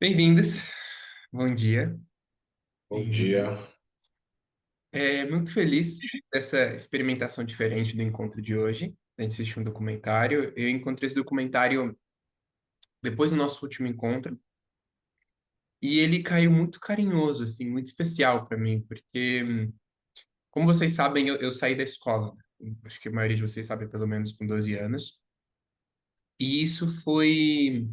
Bem-vindos, bom dia. Bom dia. Muito feliz dessa experimentação diferente do encontro de hoje. A gente assistiu um documentário. Eu encontrei esse documentário depois do nosso último encontro e ele caiu muito carinhoso, assim, muito especial para mim, porque, como vocês sabem, eu saí da escola. Acho que a maioria de vocês sabe pelo menos com 12 anos. E isso foi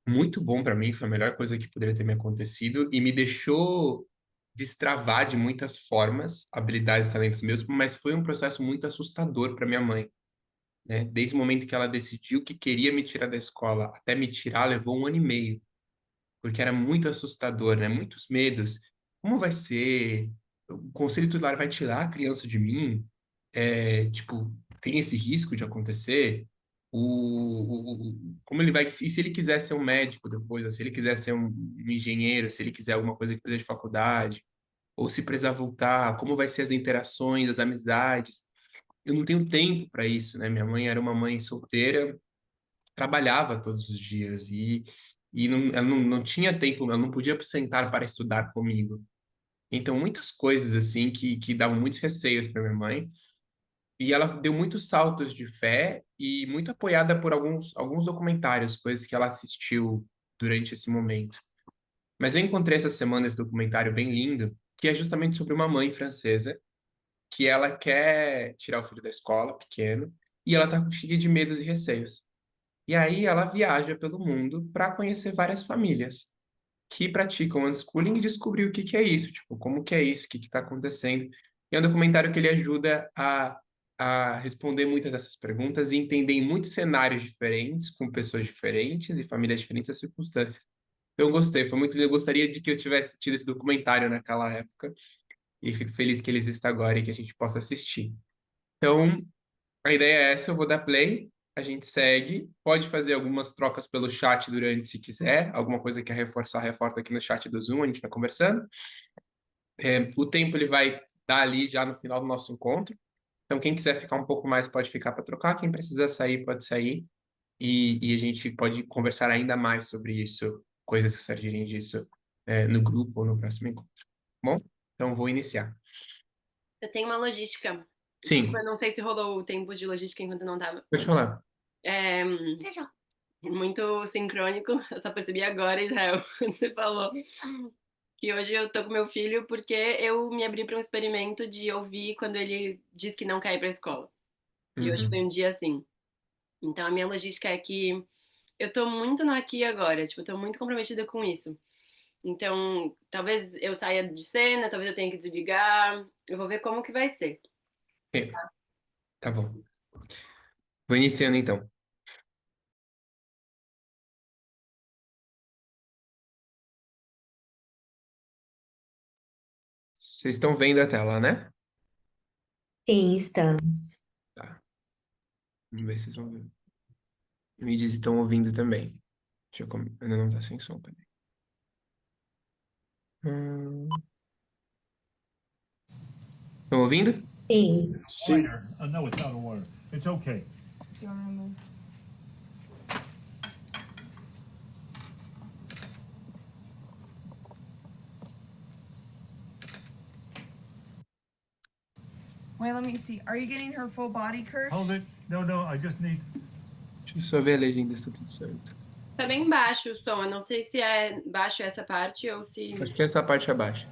muito bom para mim, foi a melhor coisa que poderia ter me acontecido e me deixou destravar de muitas formas habilidades e talentos meus, mas foi um processo muito assustador para minha mãe, né? Desde o momento que ela decidiu que queria me tirar da escola até me tirar, levou um ano e meio, porque era muito assustador, né? Muitos medos. Como vai ser? O conselho tutelar vai tirar a criança de mim? Tipo, tem esse risco de acontecer? Como ele vai, e se ele quiser ser um médico depois, ou se ele quiser ser um engenheiro, se ele quiser alguma coisa que precisa de faculdade, ou se precisar voltar, como vai ser as interações, as amizades? Eu não tenho tempo para isso, né? Minha mãe era uma mãe solteira, trabalhava todos os dias e ela não tinha tempo, ela não podia sentar para estudar comigo. Então, muitas coisas assim que davam muitos receios para minha mãe. E ela deu muitos saltos de fé e muito apoiada por alguns documentários, coisas que ela assistiu durante esse momento. Mas eu encontrei essa semana esse documentário bem lindo, que é justamente sobre uma mãe francesa que ela quer tirar o filho da escola, pequeno, e ela tá cheia de medos e receios. E aí ela viaja pelo mundo para conhecer várias famílias que praticam unschooling e descobrir o que que é isso, tipo, como que é isso, o que que está acontecendo. E é um documentário que ele ajuda a responder muitas dessas perguntas e entender em muitos cenários diferentes, com pessoas diferentes e famílias diferentes, as circunstâncias. Eu gostei, foi muito lindo. Eu gostaria de que eu tivesse tido esse documentário naquela época e fico feliz que ele exista agora e que a gente possa assistir. Então, a ideia é essa, eu vou dar play, a gente segue, pode fazer algumas trocas pelo chat durante, se quiser, alguma coisa que quer reforçar, reforça aqui no chat do Zoom, a gente vai conversando. O tempo ele vai dar ali já no final do nosso encontro, então quem quiser ficar um pouco mais pode ficar para trocar, quem precisar sair pode sair, e a gente pode conversar ainda mais sobre isso, coisas que surgirem disso, no grupo ou no próximo encontro. Bom, então vou iniciar. Eu tenho uma logística. Desculpa, eu Sim, não sei se rolou o tempo de logística enquanto eu não tava. pode falar. É muito sincrônico. Eu só percebi agora, Israel, quando você falou que hoje eu tô com meu filho porque eu me abri para um experimento de ouvir quando ele diz que não quer ir pra escola. E hoje foi Uhum. um dia assim. Então a minha logística é que eu tô muito no aqui e agora, tipo, eu tô muito comprometida com isso. Então, talvez eu saia de cena, talvez eu tenha que desligar. Eu vou ver como que vai ser. Tá bom. Vou iniciando então. Vocês estão vendo a tela, né? Sim, estamos. Tá. Vamos ver se vocês vão ver. Me diz se estão ouvindo também. Ainda não tá sem som, peraí. Estão ouvindo? Sim. Sim. No, it's out of order. It's okay. Wait, let me see. Are you getting her full body, Kurt? Hold it. No, I just need. Deixa eu só ver a legenda se tá tudo certo. Tá bem baixo o som. Eu não sei se é baixo essa parte ou se. Acho que essa parte abaixo.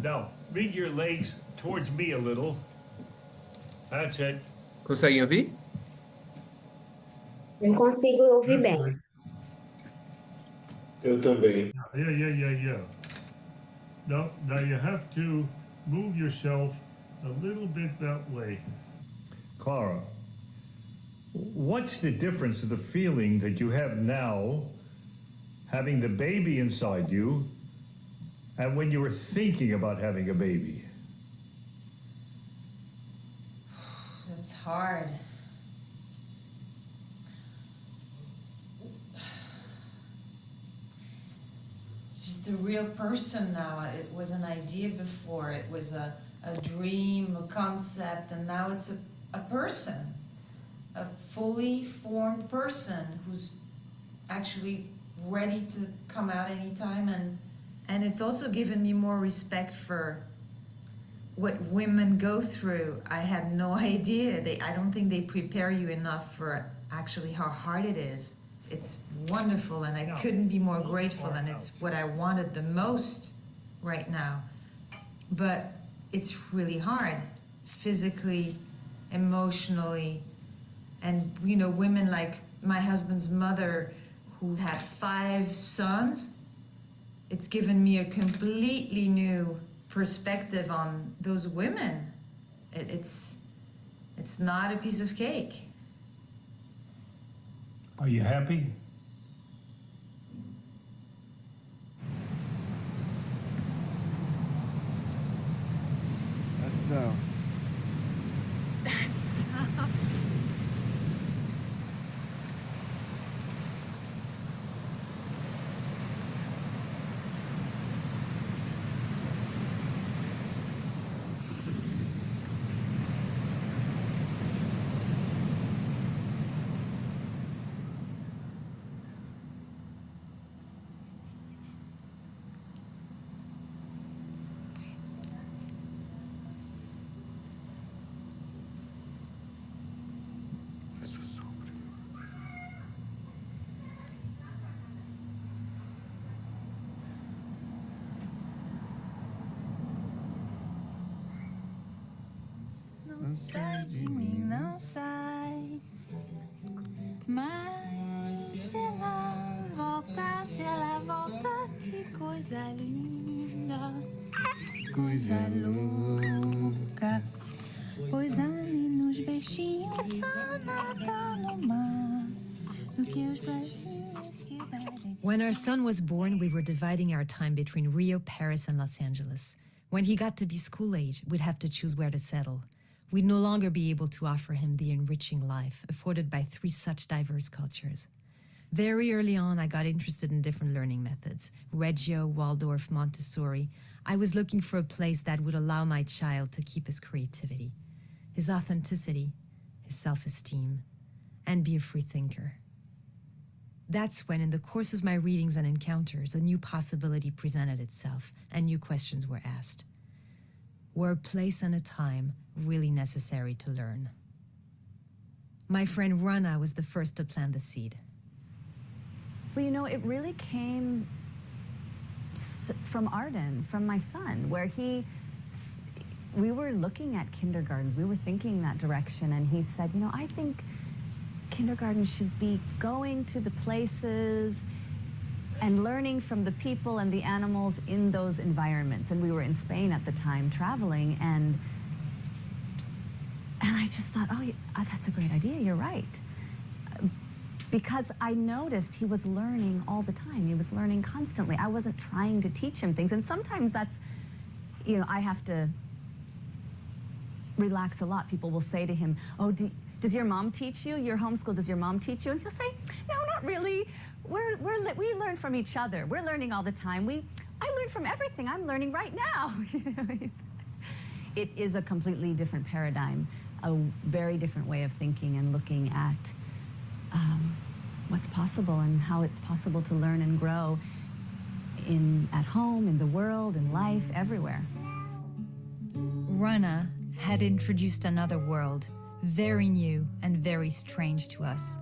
Now, bring your legs towards me a little. That's it. Conseguem ouvir? Eu consigo ouvir bem. Eu também. Yeah. Now you have to move yourself a little bit that way. Clara, what's the difference of the feeling that you have now, having the baby inside you, and when you were thinking about having a baby? It's hard. It's just a real person now. It was an idea before. It was a dream, a concept, and now it's a person. A fully formed person who's actually ready to come out anytime, and it's also given me more respect for what women go through. I had no idea. I don't think they prepare you enough for actually how hard it is. It's wonderful, and I couldn't be more grateful, and it's what I wanted the most right now. But it's really hard, physically, emotionally, and you know, women like my husband's mother, who had 5 sons, it's given me a completely new perspective on those women. It's not a piece of cake. Are you happy? That's so. Não sai de mim, não sai. Mas se ela volta, que coisa linda, coisa louca. Pois ame nos beijinhos, só nada no mar, do que os bracinhos que bebem. When our son was born, we were dividing our time between Rio, Paris, and Los Angeles. When he got to be school age, we'd have to choose where to settle. We'd no longer be able to offer him the enriching life afforded by 3 such diverse cultures. Very early on, I got interested in different learning methods: Reggio, Waldorf, Montessori. I was looking for a place that would allow my child to keep his creativity, his authenticity, his self-esteem, and be a free thinker. That's when, in the course of my readings and encounters, a new possibility presented itself and new questions were asked. Were a place and a time really necessary to learn? My friend Rana was the first to plant the seed. Well, you know, it really came from Arden, from my son, where we were looking at kindergartens, we were thinking that direction, and he said, you know, I think kindergarten should be going to the places and learning from the people and the animals in those environments. And we were in Spain at the time, traveling, and I just thought, oh, that's a great idea, you're right. Because I noticed he was learning all the time. He was learning constantly. I wasn't trying to teach him things. And sometimes that's, you know, I have to relax a lot. People will say to him, oh, does your mom teach you? You're homeschooled, does your mom teach you? And he'll say, no, not really. We learn from each other. We're learning all the time. I learn from everything. I'm learning right now. It is a completely different paradigm, a very different way of thinking and looking at what's possible and how it's possible to learn and grow at home, in the world, in life, everywhere. Rana had introduced another world, very new and very strange to us.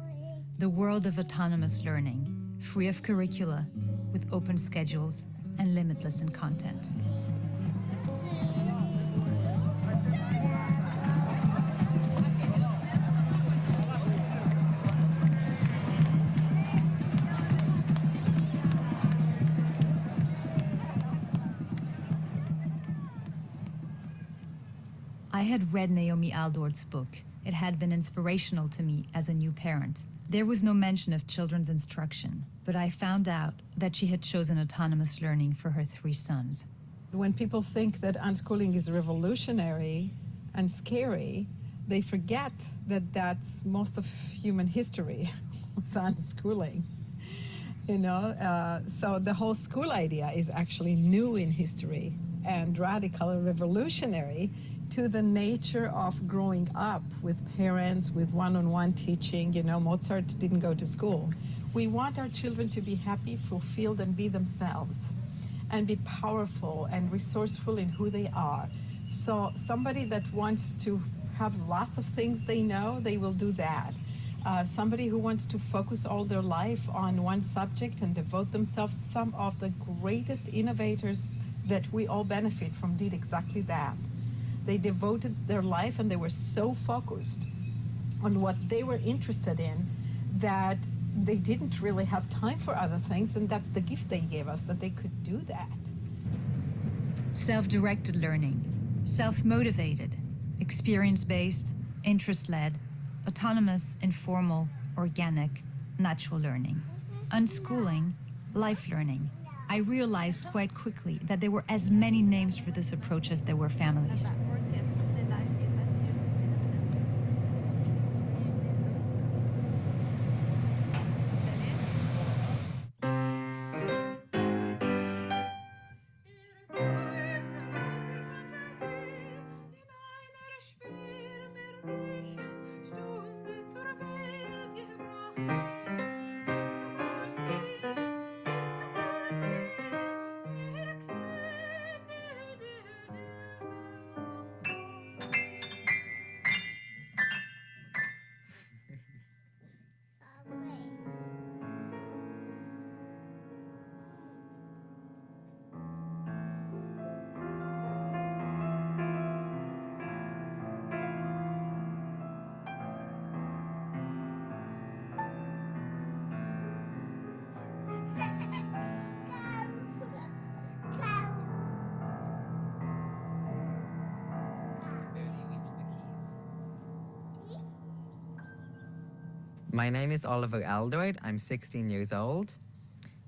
The world of autonomous learning, free of curricula, with open schedules and limitless in content. I had read Naomi Aldor's book. It had been inspirational to me as a new parent. There was no mention of children's instruction, but I found out that she had chosen autonomous learning for her 3 sons. When people think that unschooling is revolutionary and scary, they forget that that's most of human history was unschooling. You know, so the whole school idea is actually new in history and radical and revolutionary to the nature of growing up with parents, with one-on-one teaching. You know, Mozart didn't go to school. We want our children to be happy, fulfilled, and be themselves, and be powerful and resourceful in who they are. So somebody that wants to have lots of things they know, they will do that. Somebody who wants to focus all their life on one subject and devote themselves, some of the greatest innovators that we all benefit from did exactly that. They devoted their life and they were so focused on what they were interested in that they didn't really have time for other things, and that's the gift they gave us, that they could do that. Self-directed learning, self-motivated, experience-based, interest-led, autonomous, informal, organic, natural learning, unschooling, life learning. I realized quite quickly that there were as many names for this approach as there were families. My name is Oliver Aldered. I'm 16 years old.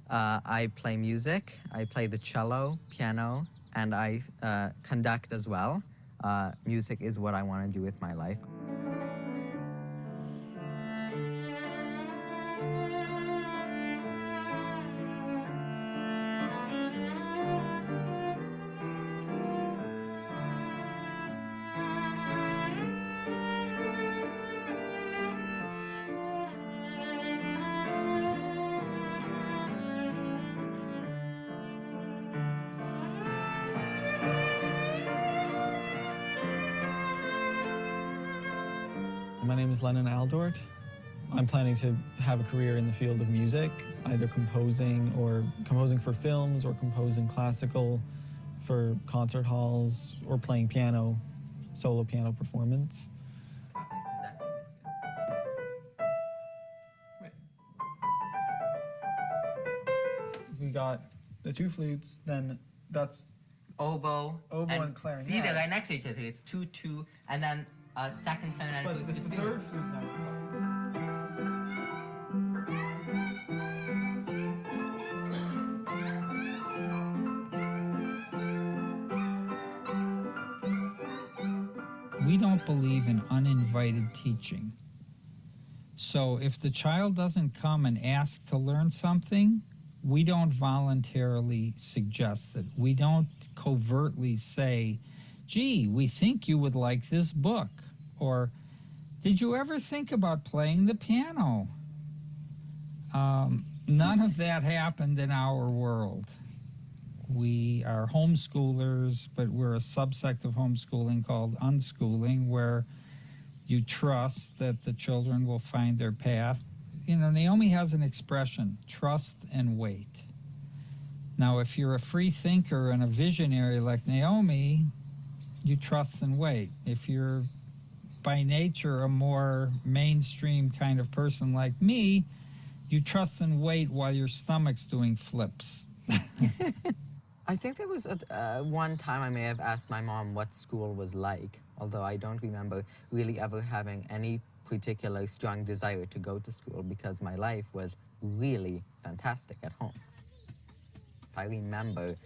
I play music. I play the cello, piano, and I conduct as well. Music is what I want to do with my life. My name is Lennon Aldort. I'm planning to have a career in the field of music, either composing for films or composing classical for concert halls or playing piano, solo piano performance. We got the two flutes, then that's oboe and clarinet. See, they're right next to each other. It's 2-2, and then a second clarinet but goes the to third flute never plays. We don't believe in uninvited teaching. So if the child doesn't come and ask to learn something, we don't voluntarily suggest it. We don't covertly say, gee, we think you would like this book. Or, did you ever think about playing the piano? None of that happened in our world. We are homeschoolers, but we're a subsect of homeschooling called unschooling, where you trust that the children will find their path. You know, Naomi has an expression, trust and wait. Now, if you're a free thinker and a visionary like Naomi, you trust and wait. If you're by nature a more mainstream kind of person like me, you trust and wait while your stomach's doing flips. I think there was one time I may have asked my mom what school was like, although I don't remember really ever having any particular strong desire to go to school because my life was really fantastic at home. I remember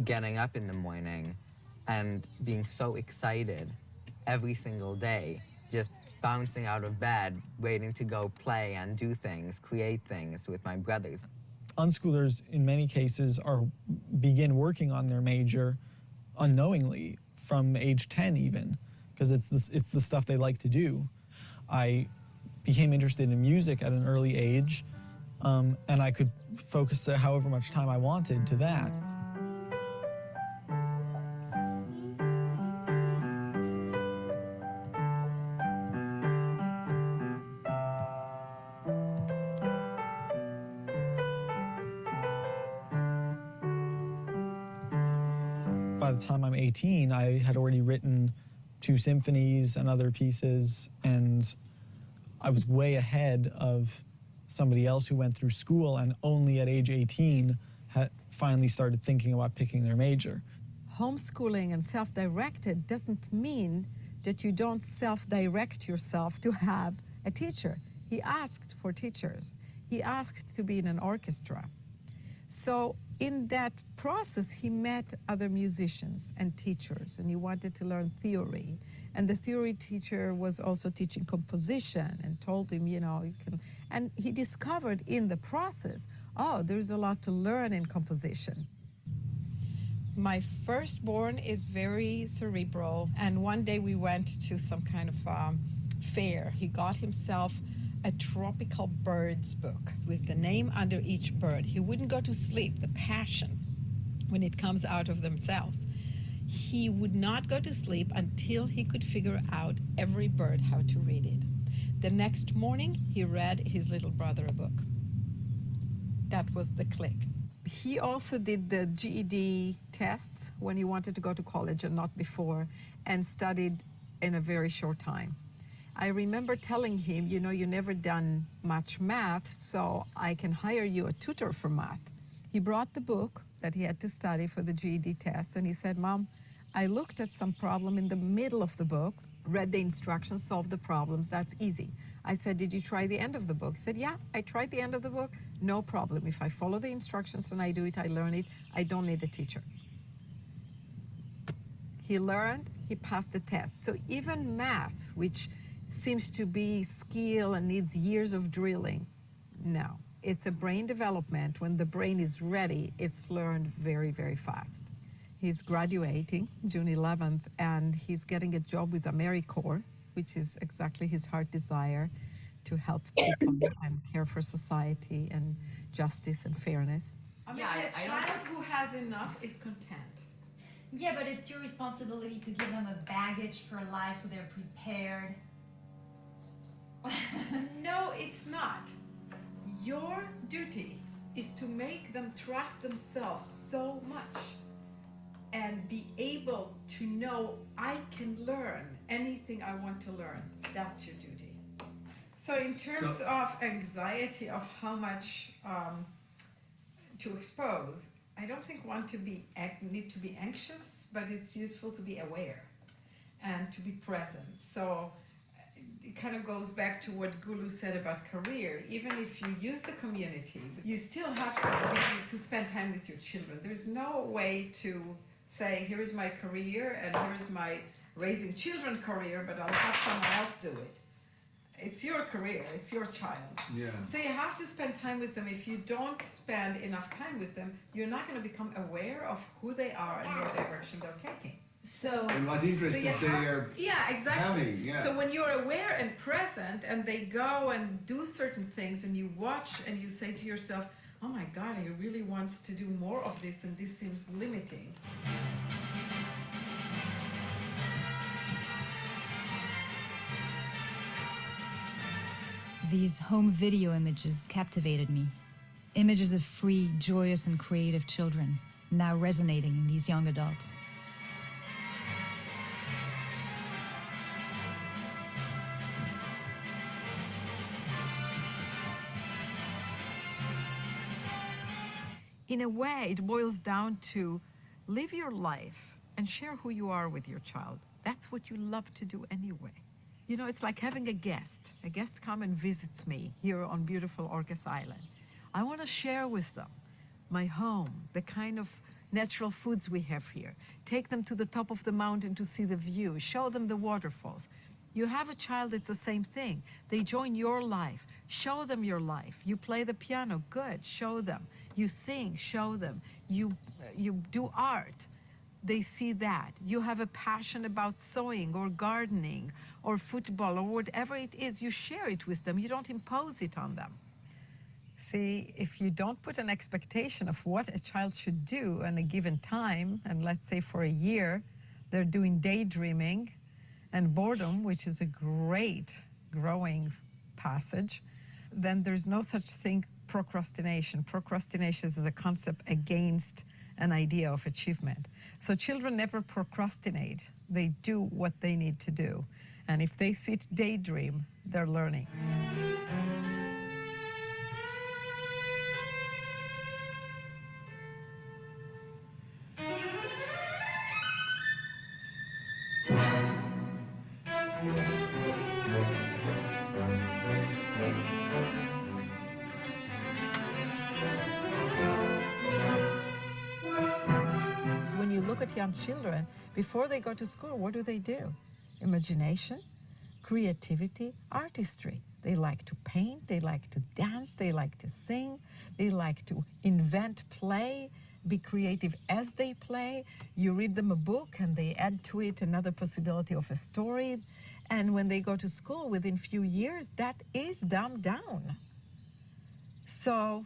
getting up in the morning and being so excited every single day, just bouncing out of bed, waiting to go play and do things, create things with my brothers. Unschoolers, in many cases, begin working on their major unknowingly, from age 10 even, because it's the stuff they like to do. I became interested in music at an early age, and I could focus however much time I wanted to that. By the time I'm 18, I had already written 2 symphonies and other pieces, and I was way ahead of somebody else who went through school and only at age 18 had finally started thinking about picking their major. Homeschooling and self-directed doesn't mean that you don't self-direct yourself to have a teacher. He asked for teachers. He asked to be in an orchestra. So in that process, he met other musicians and teachers, and he wanted to learn theory. And the theory teacher was also teaching composition and told him, you know, you can, and he discovered in the process, oh, there's a lot to learn in composition. My firstborn is very cerebral, and one day we went to some kind of fair. He got himself a tropical birds book with the name under each bird. He wouldn't go to sleep, the passion, when it comes out of themselves. He would not go to sleep until he could figure out every bird how to read it. The next morning, he read his little brother a book. That was the click. He also did the GED tests when he wanted to go to college and not before, and studied in a very short time. I remember telling him, you know, you never done much math, so I can hire you a tutor for math. He brought the book that he had to study for the GED test, and he said, Mom, I looked at some problem in the middle of the book, read the instructions, solved the problems, that's easy. I said, did you try the end of the book? He said, yeah, I tried the end of the book, no problem. If I follow the instructions and I do it, I learn it, I don't need a teacher. He learned, he passed the test. So even math, which seems to be skill and needs years of drilling, no. It's a brain development. When the brain is ready, it's learned very, very fast. He's graduating June 11th, and he's getting a job with AmeriCorps, which is exactly his heart desire, to help people and care for society and justice and fairness. I mean, a child who has enough is content. Yeah, but it's your responsibility to give them a baggage for life so they're prepared. No, it's not. Your duty is to make them trust themselves so much and be able to know I can learn anything I want to learn. That's your duty. So in terms of anxiety of how much to expose, I don't think one need to be anxious, but it's useful to be aware and to be present. So it kind of goes back to what Gulu said about career. Even if you use the community, you still have to spend time with your children. There's no way to say, here is my career and here is my raising children career, but I'll have someone else do it. It's your career, it's your child. Yeah. So you have to spend time with them. If you don't spend enough time with them, you're not going to become aware of who they are and what direction they're taking. So, and what interest that they are having. Yeah. So when you're aware and present and they go and do certain things and you watch and you say to yourself, oh my God, he really wants to do more of this and this seems limiting. These home video images captivated me. Images of free, joyous, and creative children, now resonating in these young adults. In a way, it boils down to live your life and share who you are with your child. That's what you love to do anyway. You know, it's like having a guest. A guest comes and visits me here on beautiful Orcas Island. I want to share with them my home, the kind of natural foods we have here. Take them to the top of the mountain to see the view. Show them the waterfalls. You have a child, it's the same thing. They join your life. Show them your life. You play the piano, good, show them. You sing, show them. You do art. they see that. You have a passion about sewing or gardening or football or whatever it is, you share it with them. You don't impose it on them. See, if you don't put an expectation of what a child should do in a given time, and let's say for a year, they're doing daydreaming and boredom, which is a great growing passage, then there's no such thing procrastination. Procrastination is the concept against an idea of achievement. So children never procrastinate. They do what they need to do. And if they sit daydream, they're learning. When you look at young children, before they go to school, what do? Imagination, creativity, artistry. They like to paint, they like to dance, they like to sing, they like to invent, play, be creative as they play. You read them a book and they add to it another possibility of a story. And when they go to school, within few years, that is dumbed down. So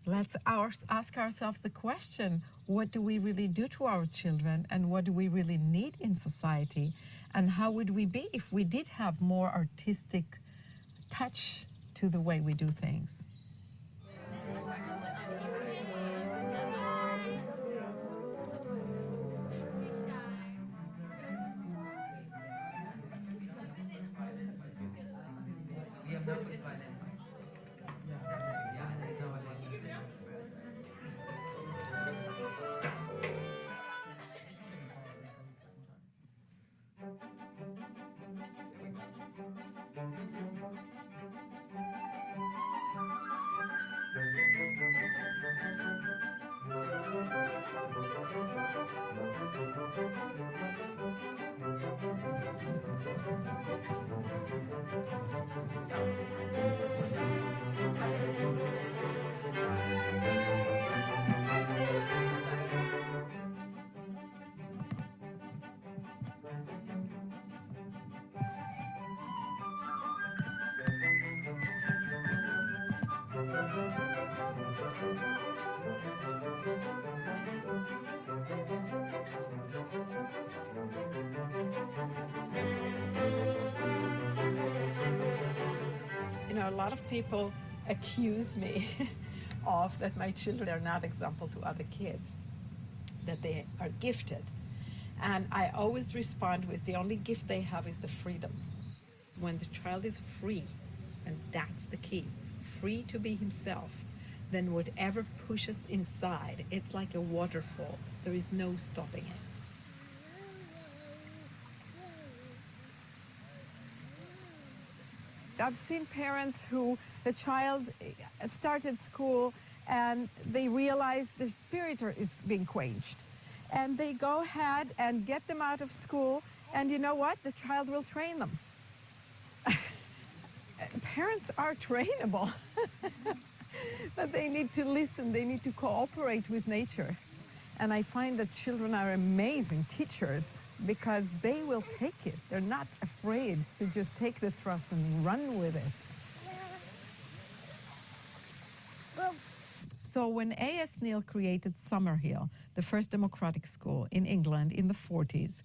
let's ask ourselves the question, what do we really do to our children and what do we really need in society? And how would we be if we did have more artistic touch to the way we do things? You know, a lot of people accuse me of that my children are not example to other kids, that they are gifted. And I always respond with the only gift they have is the freedom. When the child is free, and that's the key, free to be himself, then whatever pushes inside, it's like a waterfall. There is no stopping it. I've seen parents who the child started school and they realize their spirit is being quenched. And they go ahead and get them out of school, and you know what? The child will train them. Parents are trainable, but they need to listen, they need to cooperate with nature. And I find that children are amazing teachers because they will take it. They're not afraid to just take the thrust and run with it. So when A.S. Neal created Summerhill, the first democratic school in England in the 40s,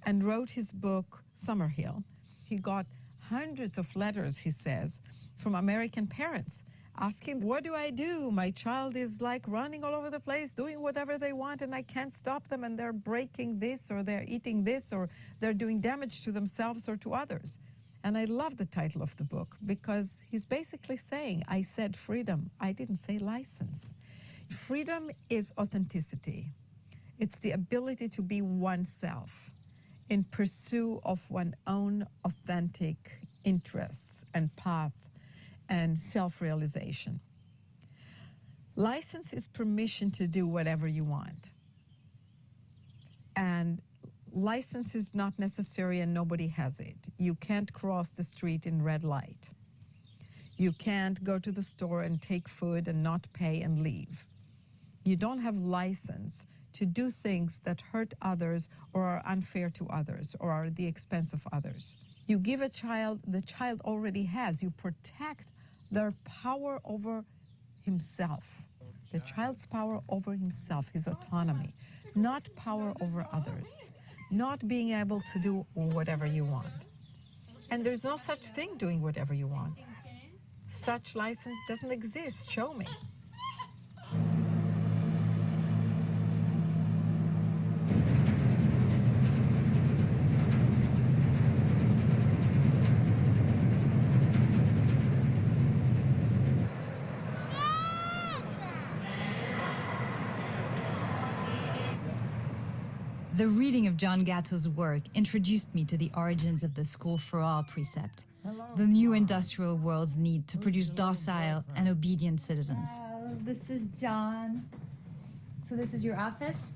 and wrote his book Summerhill, he got hundreds of letters, he says, from American parents asking, what do I do? My child is like running all over the place, doing whatever they want, and I can't stop them, and they're breaking this, or they're eating this, or they're doing damage to themselves or to others. And I love the title of the book because he's basically saying, I said freedom, I didn't say license. Freedom is authenticity. It's the ability to be oneself in pursuit of one's own authentic interests and path and self-realization. License is permission to do whatever you want. And license is not necessary and nobody has it. You can't cross the street in red light. You can't go to the store and take food and not pay and leave. You don't have license to do things that hurt others or are unfair to others or are at the expense of others. You give a child, the child already has, you protect their power over himself. The child's power over himself, his autonomy, not power over others, not being able to do whatever you want. And there's no such thing doing whatever you want. Such license doesn't exist. Show me. The reading of John Gatto's work introduced me to the origins of the School for All precept, the new industrial world's need to produce docile and obedient citizens. This is John. So this is your office?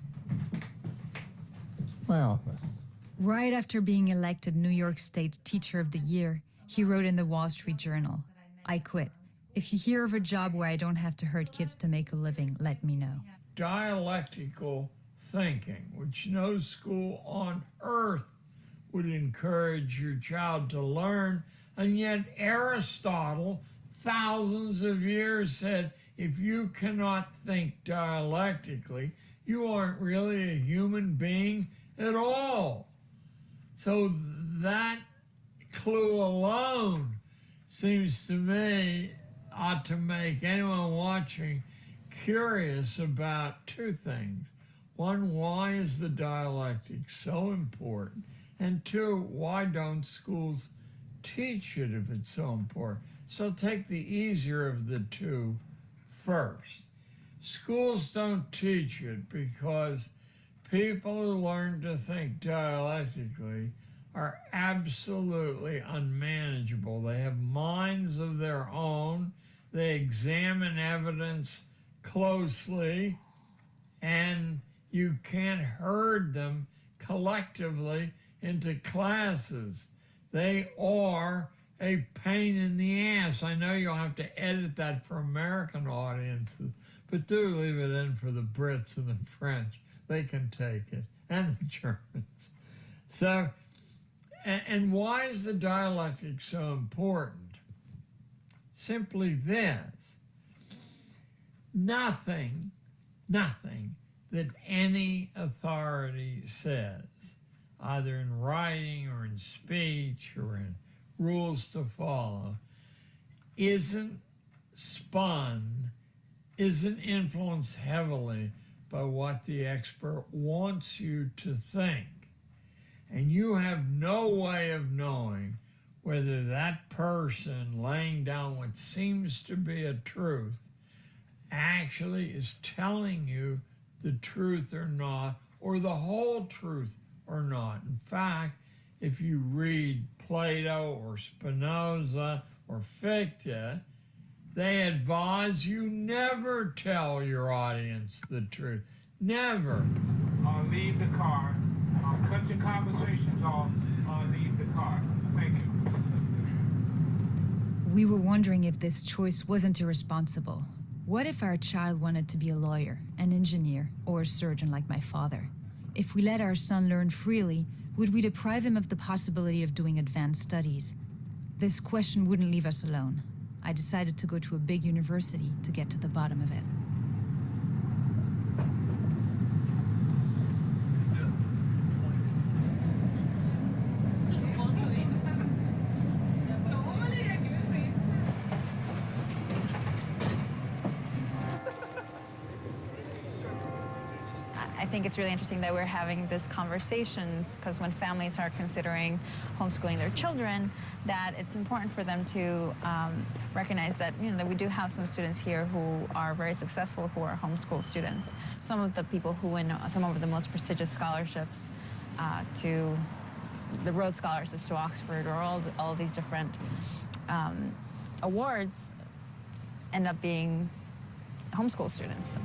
My office. Right after being elected New York State Teacher of the Year, he wrote in the Wall Street Journal, "I quit. If you hear of a job where I don't have to hurt kids to make a living, let me know." Dialectical thinking, which no school on earth would encourage your child to learn, and yet Aristotle, thousands of years, said if you cannot think dialectically, you aren't really a human being at all. So that clue alone seems to me ought to make anyone watching curious about two things. One, why is the dialectic so important? And two, why don't schools teach it if it's so important? So take the easier of the two first. Schools don't teach it because people who learn to think dialectically are absolutely unmanageable. They have minds of their own. They examine evidence closely, and you can't herd them collectively into classes. They are a pain in the ass. I know you'll have to edit that for American audiences, but do leave it in for the Brits and the French. They can take it, and the Germans. So, and why is the dialectic so important? Simply this: nothing that any authority says, either in writing or in speech or in rules to follow, isn't spun, isn't influenced heavily by what the expert wants you to think. And you have no way of knowing whether that person laying down what seems to be a truth actually is telling you the truth or not, or the whole truth or not. In fact, if you read Plato or Spinoza or Fichte, they advise you never tell your audience the truth. Never. Leave the car. Cut your conversations off. Leave the car. Thank you. We were wondering if this choice wasn't irresponsible. What if our child wanted to be a lawyer, an engineer, or a surgeon like my father? If we let our son learn freely, would we deprive him of the possibility of doing advanced studies? This question wouldn't leave us alone. I decided to go to a big university to get to the bottom of it. I think it's really interesting that we're having these conversations, because when families are considering homeschooling their children, that it's important for them to recognize that, that we do have some students here who are very successful, who are homeschool students. Some of the people who win some of the most prestigious scholarships to the Rhodes Scholarships to Oxford, or all these different awards, end up being homeschool students.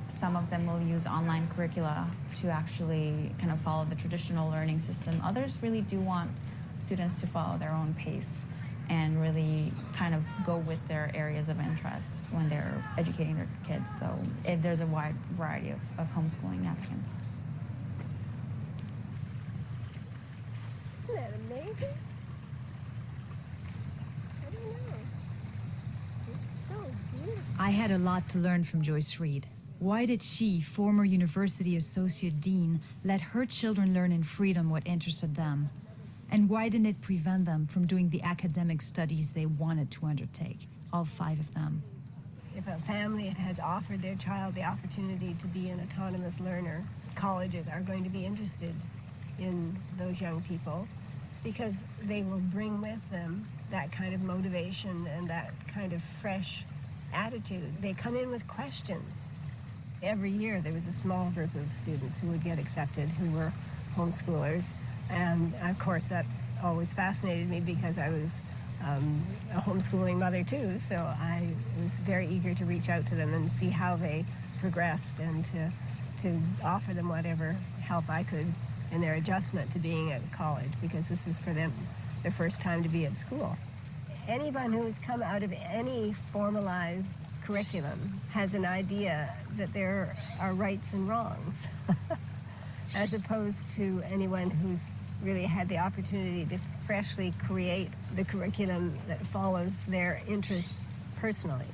Some of them will use online curricula to actually kind of follow the traditional learning system. Others really do want students to follow their own pace and really kind of go with their areas of interest when they're educating their kids. So there's a wide variety of homeschooling applicants. Isn't that amazing? I don't know. It's so beautiful. I had a lot to learn from Joyce Reid. Why did she, former university associate dean, let her children learn in freedom what interested them? And why didn't it prevent them from doing the academic studies they wanted to undertake, all 5 of them? If a family has offered their child the opportunity to be an autonomous learner, colleges are going to be interested in those young people because they will bring with them that kind of motivation and that kind of fresh attitude. They come in with questions. Every year there was a small group of students who would get accepted who were homeschoolers. And of course that always fascinated me because I was a homeschooling mother too, so I was very eager to reach out to them and see how they progressed and to offer them whatever help I could in their adjustment to being at college, because this was for them their first time to be at school. Anyone who has come out of any formalized curriculum has an idea that there are rights and wrongs, as opposed to anyone who's really had the opportunity to freshly create the curriculum that follows their interests personally.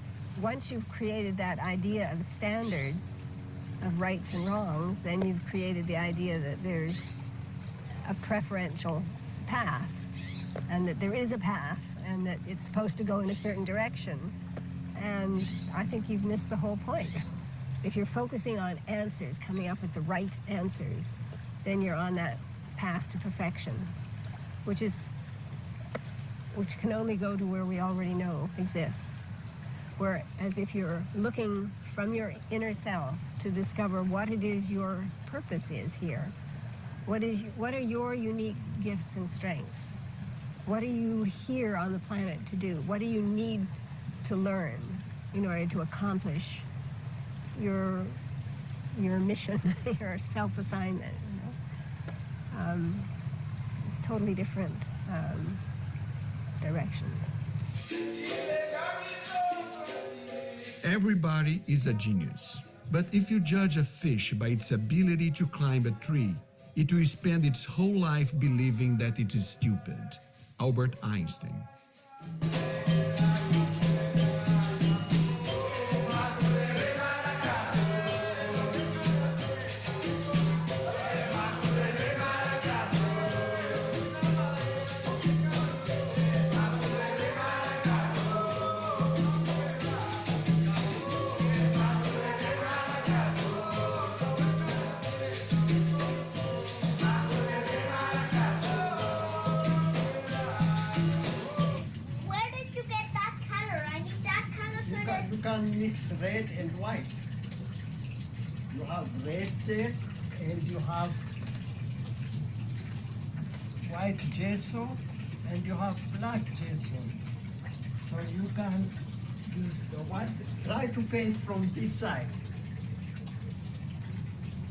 Once you've created that idea of standards of rights and wrongs, then you've created the idea that there's a preferential path, and that there is a path, and that it's supposed to go in a certain direction. And I think you've missed the whole point. If you're focusing on answers, coming up with the right answers, then you're on that path to perfection, which can only go to where we already know exists. Whereas if you're looking from your inner self to discover what it is your purpose is here, what are your unique gifts and strengths? What are you here on the planet to do? What do you need to learn in order to accomplish your mission, your self-assignment? Totally different directions. Everybody is a genius. But if you judge a fish by its ability to climb a tree, it will spend its whole life believing that it is stupid. Albert Einstein. Mix red and white. You have red set and you have white gesso and you have black gesso. So you can use white. Try to paint from this side.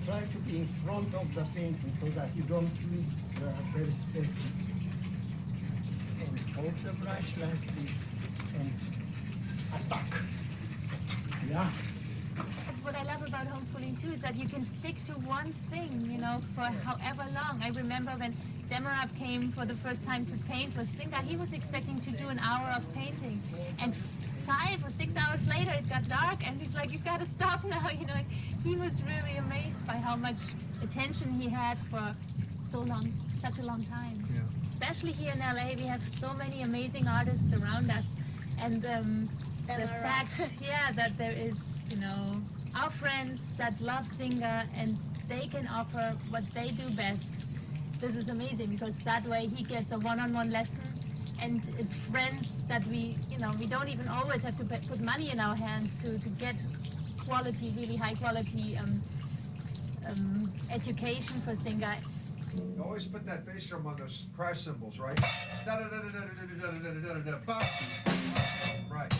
Try to be in front of the painting so that you don't lose the perspective. And hold the brush like this and attack. Yeah. What I love about homeschooling too is that you can stick to one thing, you know, for however long. I remember when Samarab came for the first time to paint with Singa, he was expecting to do an hour of painting, and 5 or 6 hours later it got dark, and he's like, "You got to stop now," you know. He was really amazed by how much attention he had for so long, such a long time. Yeah. Especially here in LA, we have so many amazing artists around us, and the fact, yeah, that there is, you know, our friends that love Singa and they can offer what they do best. This is amazing because that way he gets a one-on-one lesson, and it's friends that we, you know, we don't even always have to put money in our hands to get quality, really high quality education for Singa. You always put that bass drum on those crash cymbals, right? Right.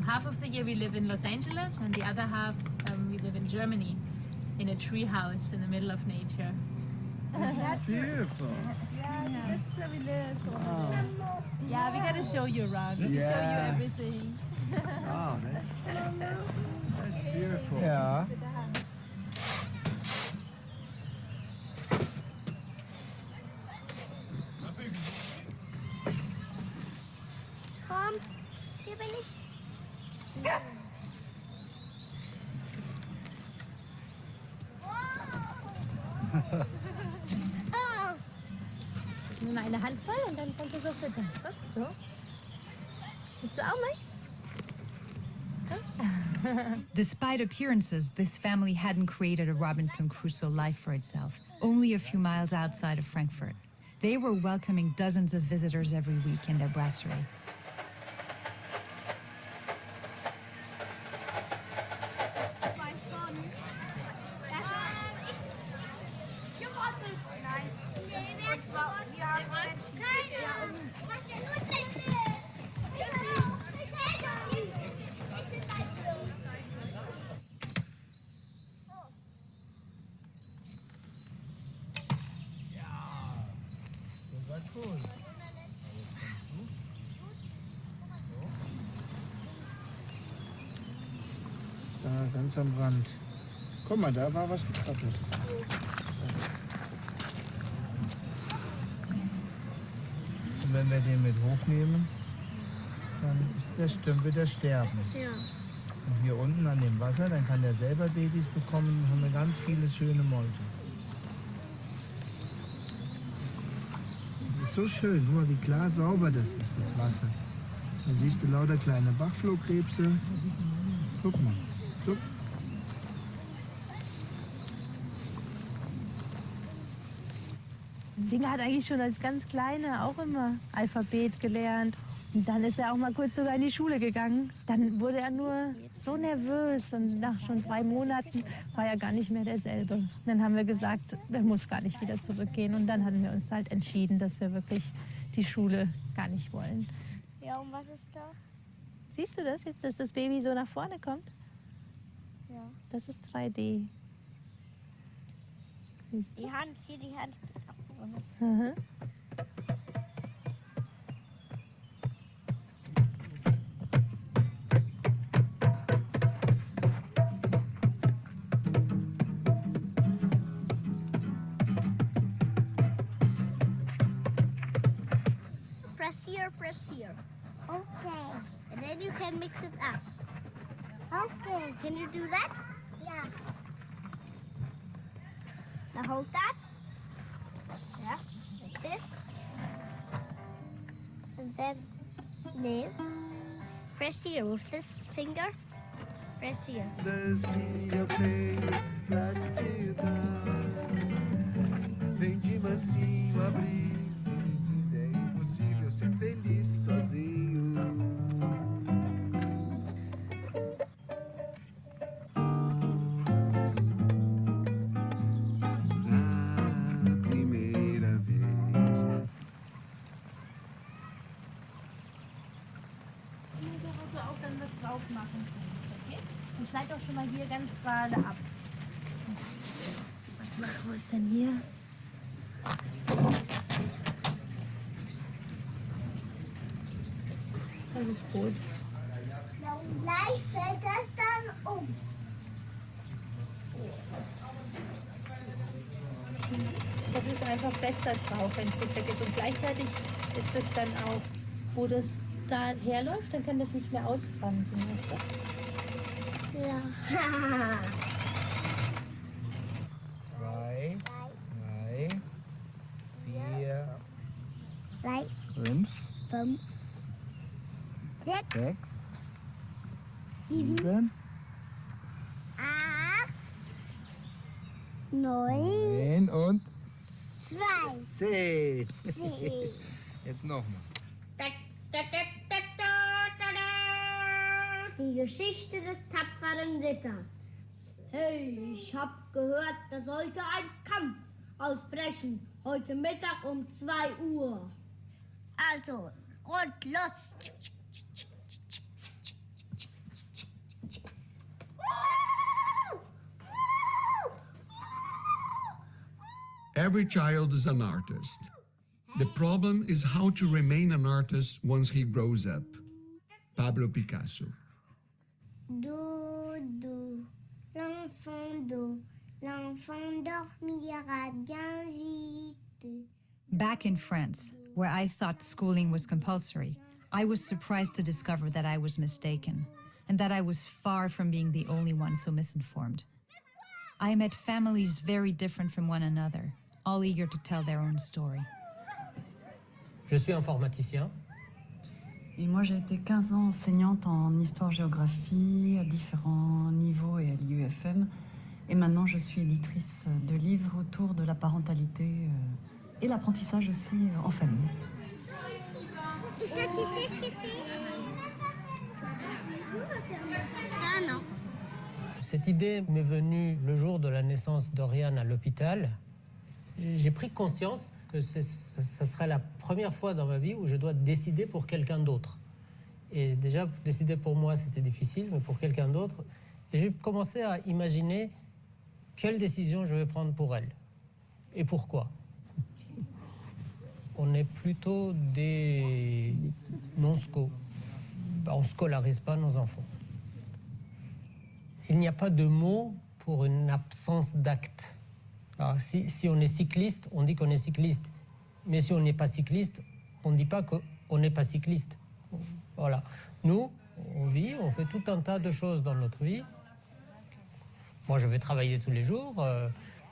Half of the the year we live in Los Angeles, and the other half we live in Germany, in a tree house in the middle of nature. That's beautiful. Yeah, that's where we live. Wow. Yeah, we gotta show you around. We can show you everything. Oh, that's beautiful. Ja. Komm, hier bin ich. Nimm mal eine Handvoll und dann kannst du so füttern. So. Willst du auch mal? Despite appearances, this family hadn't created a Robinson Crusoe life for itself, only a few miles outside of Frankfurt. They were welcoming dozens of visitors every week in their brasserie. Da, ganz am Rand. Guck mal, da war was gekrabbelt. Und wenn wir den mit hochnehmen, dann ist der Stümpel der sterben. Ja. Und hier unten an dem Wasser, dann kann der selber Babys bekommen und haben wir ganz viele schöne Mäuse. Es ist so schön, guck mal, wie klar sauber das ist, das Wasser. Da siehst du lauter kleine Bachflohkrebse. Guck mal. So. Singer hat eigentlich schon als ganz Kleiner auch immer Alphabet gelernt. Und dann ist er auch mal kurz sogar in die Schule gegangen. Dann wurde er nur so nervös und nach schon 3 Monaten war er gar nicht mehr derselbe. Und dann haben wir gesagt, er muss gar nicht wieder zurückgehen. Und dann hatten wir uns halt entschieden, dass wir wirklich die Schule gar nicht wollen. Ja, und was ist da? Siehst du das jetzt, dass das Baby so nach vorne kommt? Ja. Das ist 3D. Siehst du? Die Hand, hier die Hand. Mhm. Press here. Okay. And then you can mix it up. Okay. Can you do that? Yeah. Now hold that. Yeah. Like this. And then name. Press here with this finger. Press here. Eu tenho pra te dar. Vem de mansinho a brisa e diz é impossível ser feliz sozinho. Na primeira vez. Wo du auch dann was drauf machen kannst, okay? Und schneid doch schon mal hier ganz gerade ab. Warte mal, wo ist denn hier? Das ist gut. Ja, und gleich fällt das dann um. Das ist einfach fester drauf, wenn es zickzack ist. Und gleichzeitig ist es dann auch, wo das da herläuft, dann kann das nicht mehr ausbremsen, weißt du? Ja. 2, 3, 4, 5, 5, 6, 7, 8, 9 und 2. 10. 10. Jetzt nochmal. Die Geschichte des tapferen Ritters. Hey, ich hab gehört, da sollte ein Kampf ausbrechen. Heute Mittag um 2 Uhr. Also, und los. Every child is an artist. The problem is how to remain an artist once he grows up. Pablo Picasso. Dodo, l'enfant dormira bien vite. Back in France, where I thought schooling was compulsory, I was surprised to discover that I was mistaken, and that I was far from being the only one so misinformed. I met families very different from one another, all eager to tell their own story. Je suis informaticien. Et moi, j'ai été 15 ans enseignante en histoire-géographie à différents niveaux et à l'IUFM. Et maintenant, je suis éditrice de livres autour de la parentalité et l'apprentissage aussi en famille. Et ça, tu sais ce que c'est? Ça, non. Cette idée m'est venue le jour de la naissance d'Oriane à l'hôpital. J'ai pris conscience que ça serait la première fois dans ma vie où je dois décider pour quelqu'un d'autre. Et déjà, décider pour moi, c'était difficile, mais pour quelqu'un d'autre. Et j'ai commencé à imaginer quelle décision je vais prendre pour elle. Et pourquoi. On est plutôt des non-sco. On ne scolarise pas nos enfants. Il n'y a pas de mot pour une absence d'acte. Alors, si on est cycliste, on dit qu'on est cycliste. Mais si on n'est pas cycliste, on ne dit pas qu'on n'est pas cycliste. Voilà. Nous, on vit, on fait tout un tas de choses dans notre vie. Moi, je vais travailler tous les jours.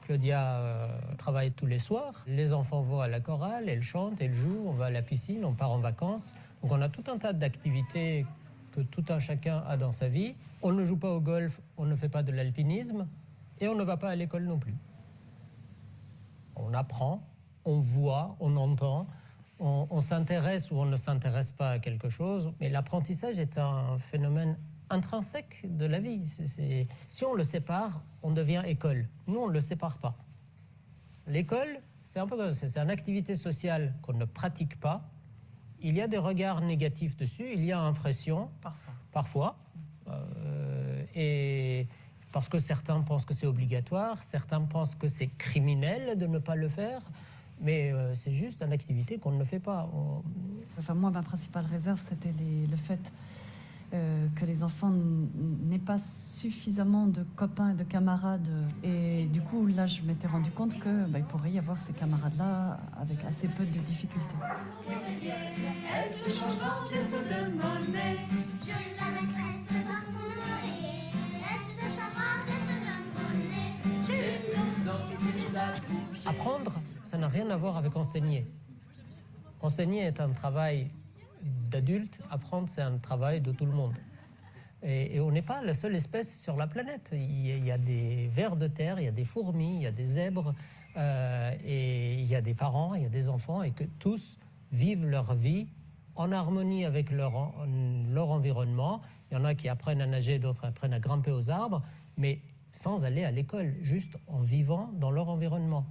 Claudia travaille tous les soirs. Les enfants vont à la chorale, elles chantent, elles jouent, on va à la piscine, on part en vacances. Donc on a tout un tas d'activités que tout un chacun a dans sa vie. On ne joue pas au golf, on ne fait pas de l'alpinisme et on ne va pas à l'école non plus. On apprend, on voit, on entend, on s'intéresse ou on ne s'intéresse pas à quelque chose. Mais l'apprentissage est un phénomène intrinsèque de la vie. Si on le sépare, on devient école. Nous, on ne le sépare pas. L'école, c'est un peu comme ça. C'est une activité sociale qu'on ne pratique pas. Il y a des regards négatifs dessus, il y a impression, parfois. Et parce que certains pensent que c'est obligatoire, certains pensent que c'est criminel de ne pas le faire, mais c'est juste une activité qu'on ne fait pas. Enfin, moi, ma principale réserve, c'était le fait que les enfants n'aient pas suffisamment de copains et de camarades. Et du coup, là, je m'étais rendu compte qu'il pourrait y avoir ces camarades-là avec assez peu de difficultés. Elle se changera en pièces de monnaie. Je la mettrai ce soir sur le oreiller. Elle se changera en pièces de monnaie. J'ai le nom qui s'est mis à bouger. Apprendre, ça n'a rien à voir avec enseigner. Enseigner est un travail d'adulte, apprendre, c'est un travail de tout le monde. Et on n'est pas la seule espèce sur la planète. Il y a des vers de terre, il y a des fourmis, il y a des zèbres, et il y a des parents, il y a des enfants, et que tous vivent leur vie en harmonie avec leur environnement. Il y en a qui apprennent à nager, d'autres apprennent à grimper aux arbres, mais sans aller à l'école, juste en vivant dans leur environnement.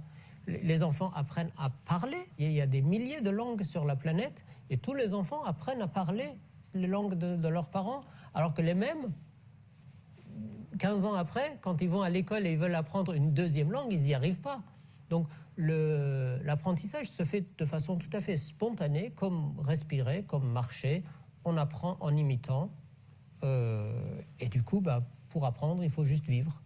Les enfants apprennent à parler. Il y a des milliers de langues sur la planète et tous les enfants apprennent à parler les langues de leurs parents, alors que les mêmes, 15 ans après, quand ils vont à l'école et ils veulent apprendre une deuxième langue, ils n'y arrivent pas. Donc l'apprentissage se fait de façon tout à fait spontanée, comme respirer, comme marcher. On apprend en imitant. Et du coup, pour apprendre, il faut juste vivre.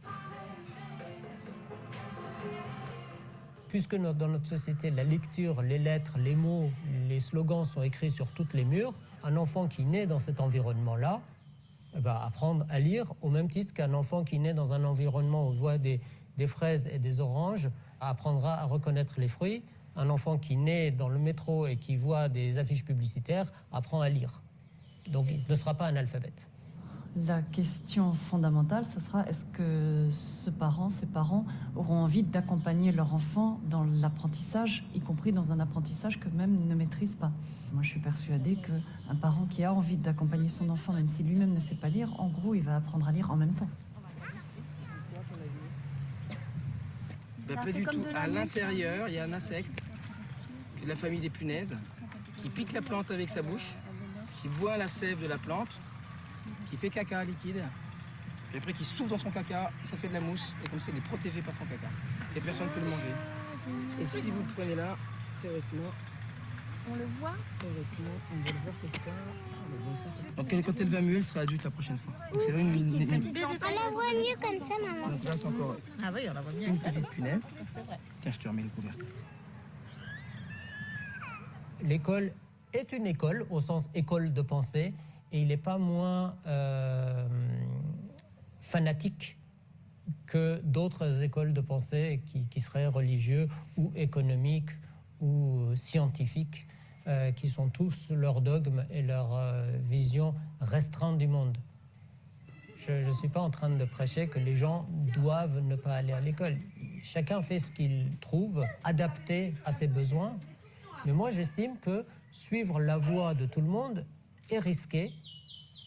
Puisque dans notre société, la lecture, les lettres, les mots, les slogans sont écrits sur tous les murs, un enfant qui naît dans cet environnement-là va apprendre à lire au même titre qu'un enfant qui naît dans un environnement où on voit des fraises et des oranges apprendra à reconnaître les fruits. Un enfant qui naît dans le métro et qui voit des affiches publicitaires apprend à lire. Donc il ne sera pas analphabète. La question fondamentale, ce sera est-ce que ces parents auront envie d'accompagner leur enfant dans l'apprentissage, y compris dans un apprentissage qu'eux-mêmes ne maîtrisent pas. Moi, je suis persuadée qu'un parent qui a envie d'accompagner son enfant, même si lui-même ne sait pas lire, en gros, il va apprendre à lire en même temps. Pas du tout. À l'intérieur, il y a un insecte, de la famille des punaises, qui pique la plante avec sa bouche, qui boit la sève de la plante, qui fait caca liquide Puis après, qu'il souffle dans son caca, ça fait de la mousse, et comme ça, il est protégé par son caca. Et personne ne peut le manger. Et si vous le prenez là, théoriquement... On le voit? Théoriquement, on va le voir quelque part. Donc, quand elle va muer, elle sera adulte la prochaine fois. Donc, c'est là une... On la voit mieux comme ça, maman. Donc là, c'est encore Ah oui, on la voit bien. une petite punaise. Tiens, je te remets le couvercle. L'école est une école, au sens école de pensée, et il n'est pas moins fanatique que d'autres écoles de pensée qui seraient religieuses ou économiques ou scientifiques, qui sont tous leurs dogmes et leur vision restreinte du monde. Je ne suis pas en train de prêcher que les gens doivent ne pas aller à l'école. Chacun fait ce qu'il trouve adapté à ses besoins. Mais moi, j'estime que suivre la voie de tout le monde est risqué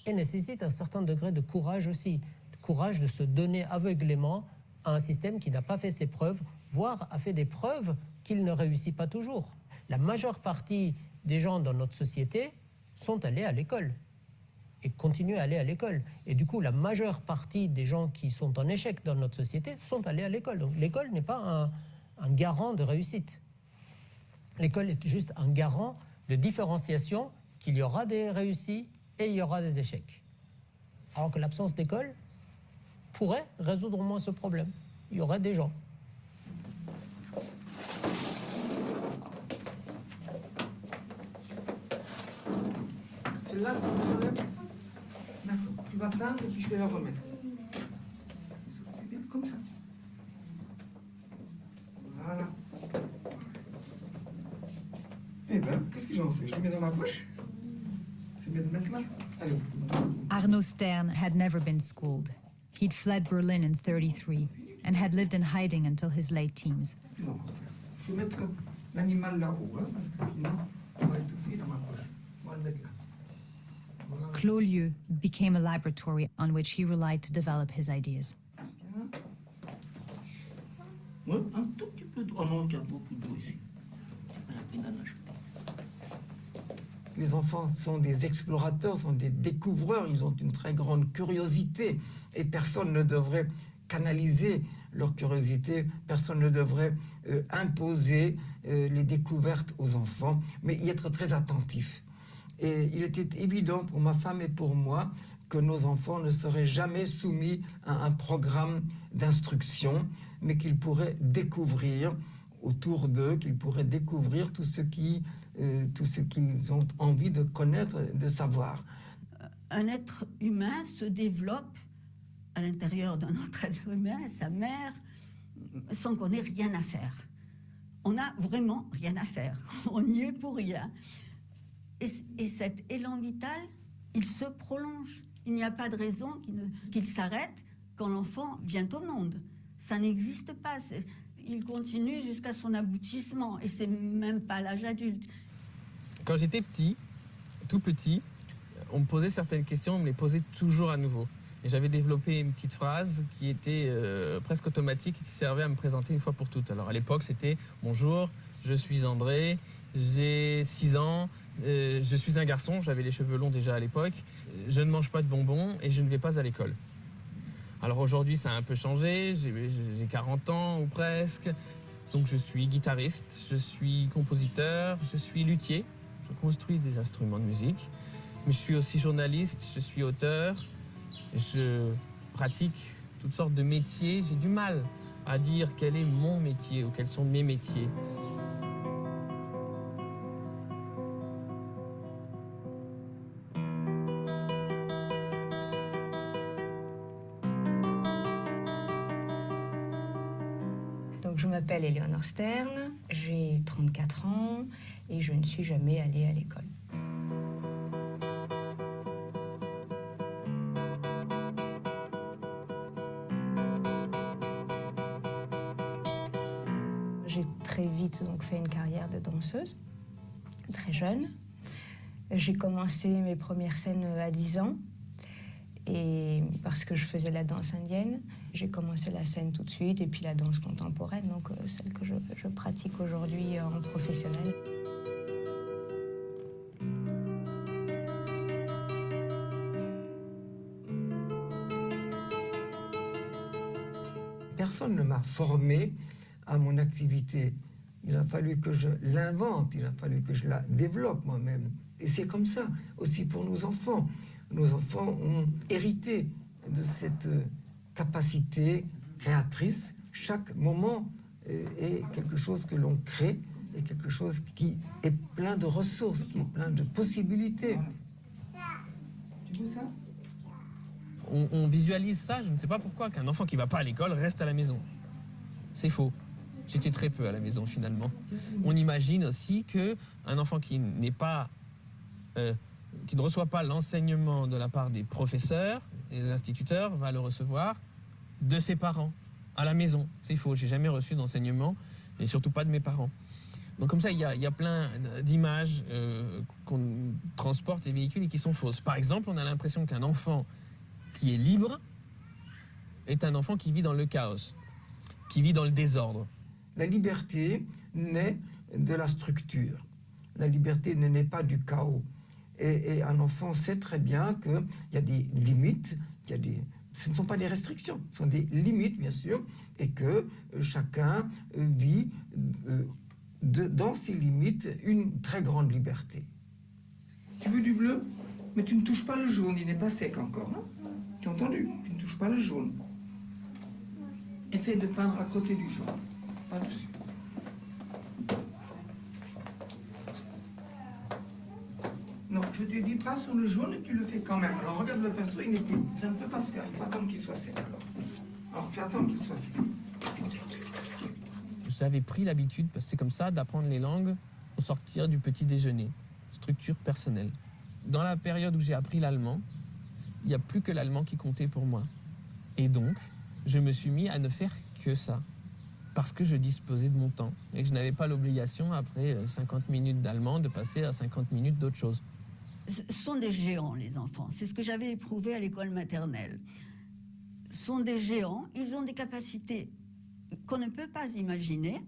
et nécessite un certain degré de courage aussi. Le courage de se donner aveuglément à un système qui n'a pas fait ses preuves, voire a fait des preuves qu'il ne réussit pas toujours. La majeure partie des gens dans notre société sont allés à l'école et continuent à aller à l'école. Et du coup, la majeure partie des gens qui sont en échec dans notre société sont allés à l'école. Donc l'école n'est pas un garant de réussite. L'école est juste un garant de différenciation, qu'il y aura des réussis et il y aura des échecs. Alors que l'absence d'école pourrait résoudre au moins ce problème. Il y aurait des gens. C'est là le problème. D'accord. Tu vas prendre et puis je vais la remettre. Comme ça. Voilà. Eh bien, qu'est-ce que j'en fais? Je le mets dans ma poche. Je vais le mettre là. Allez. Arno Stern had never been schooled. He'd fled Berlin in 1933 and had lived in hiding until his late teens. Je vais mettre l'animal là-haut, hein, parce que sinon, on va étouffer dans ma poche. On va le mettre là. Voilà. Clos-Lieu became a laboratory on which he relied to develop his ideas. Ouais, un tout petit peu d'eau. Oh non, il y a beaucoup d'eau ici. Pas la peine d'en acheter. Les enfants sont des explorateurs, sont des découvreurs, ils ont une très grande curiosité et personne ne devrait canaliser leur curiosité, personne ne devrait imposer les découvertes aux enfants, mais y être très attentif. Et il était évident pour ma femme et pour moi que nos enfants ne seraient jamais soumis à un programme d'instruction, mais qu'ils pourraient découvrir autour d'eux, qu'ils pourraient découvrir tout ce qu'ils ont envie de connaître, de savoir. Un être humain se développe à l'intérieur d'un autre être humain, sa mère, sans qu'on ait rien à faire. On n'a vraiment rien à faire. On y est pour rien. Et cet élan vital, il se prolonge. Il n'y a pas de raison qu'il s'arrête quand l'enfant vient au monde. Ça n'existe pas. Il continue jusqu'à son aboutissement. Et c'est même pas l'âge adulte. Quand j'étais petit, tout petit, on me posait certaines questions, on me les posait toujours à nouveau. Et j'avais développé une petite phrase qui était presque automatique et qui servait à me présenter une fois pour toutes. Alors à l'époque, c'était « Bonjour, je suis André, j'ai 6 ans, je suis un garçon, j'avais les cheveux longs déjà à l'époque, je ne mange pas de bonbons et je ne vais pas à l'école. » Alors aujourd'hui, ça a un peu changé, j'ai 40 ans ou presque, donc je suis guitariste, je suis compositeur, je suis luthier, je construis des instruments de musique, mais je suis aussi journaliste, je suis auteur, je pratique toutes sortes de métiers, j'ai du mal à dire quel est mon métier ou quels sont mes métiers. Donc je m'appelle Éléonore Stern, j'ai 34 ans et je ne suis jamais allée à l'école. J'ai très vite donc fait une carrière de danseuse, très jeune. J'ai commencé mes premières scènes à 10 ans. Et parce que je faisais la danse indienne, j'ai commencé la scène tout de suite, et puis la danse contemporaine, donc celle que je pratique aujourd'hui en professionnel. personne ne m'a formé à mon activité. Il a fallu que je l'invente, il a fallu que je la développe moi-même. Et c'est comme ça aussi pour nos enfants. Nos enfants ont hérité de cette capacité créatrice. Chaque moment est quelque chose que l'on crée, c'est quelque chose qui est plein de ressources, qui est plein de possibilités. Tu veux ça? On visualise ça, je ne sais pas pourquoi, qu'un enfant qui ne va pas à l'école reste à la maison. C'est faux. J'étais très peu à la maison finalement. On imagine aussi qu'un enfant qui n'est pas, qui ne reçoit pas l'enseignement de la part des professeurs et des instituteurs va le recevoir de ses parents, à la maison. C'est faux, j'ai jamais reçu d'enseignement et surtout pas de mes parents. Donc comme ça, il y a plein d'images qu'on transporte et véhicule et qui sont fausses. Par exemple, on a l'impression qu'un enfant qui est libre est un enfant qui vit dans le chaos, qui vit dans le désordre. La liberté naît de la structure. La liberté ne naît pas du chaos. Et un enfant sait très bien qu'il y a des limites, ce ne sont pas des restrictions, ce sont des limites, bien sûr, et que chacun vit dans ces limites une très grande liberté. Tu veux du bleu? Mais tu ne touches pas le jaune, il n'est pas sec encore. Hein? Tu as entendu? Tu ne touches pas le jaune. Essaye de peindre à côté du jaune, pas dessus. Non, je te dis pas sur le jaune et tu le fais quand même. Alors regarde le pinceau, il n'est plus. Ça ne peut pas se faire, il faut attendre qu'il soit sec alors. Alors tu attends qu'il soit sec. J'avais pris l'habitude, parce que c'est comme ça, d'apprendre les langues au sortir du petit déjeuner. Structure personnelle. Dans la période où j'ai appris l'allemand, il n'y a plus que l'allemand qui comptait pour moi. Et donc, je me suis mis à ne faire que ça. Parce que je disposais de mon temps. Et que je n'avais pas l'obligation, après 50 minutes d'allemand, de passer à 50 minutes d'autre chose. Ce sont des géants, les enfants. C'est ce que j'avais éprouvé à l'école maternelle. Ce sont des géants, ils ont des capacités qu'on ne peut pas imaginer.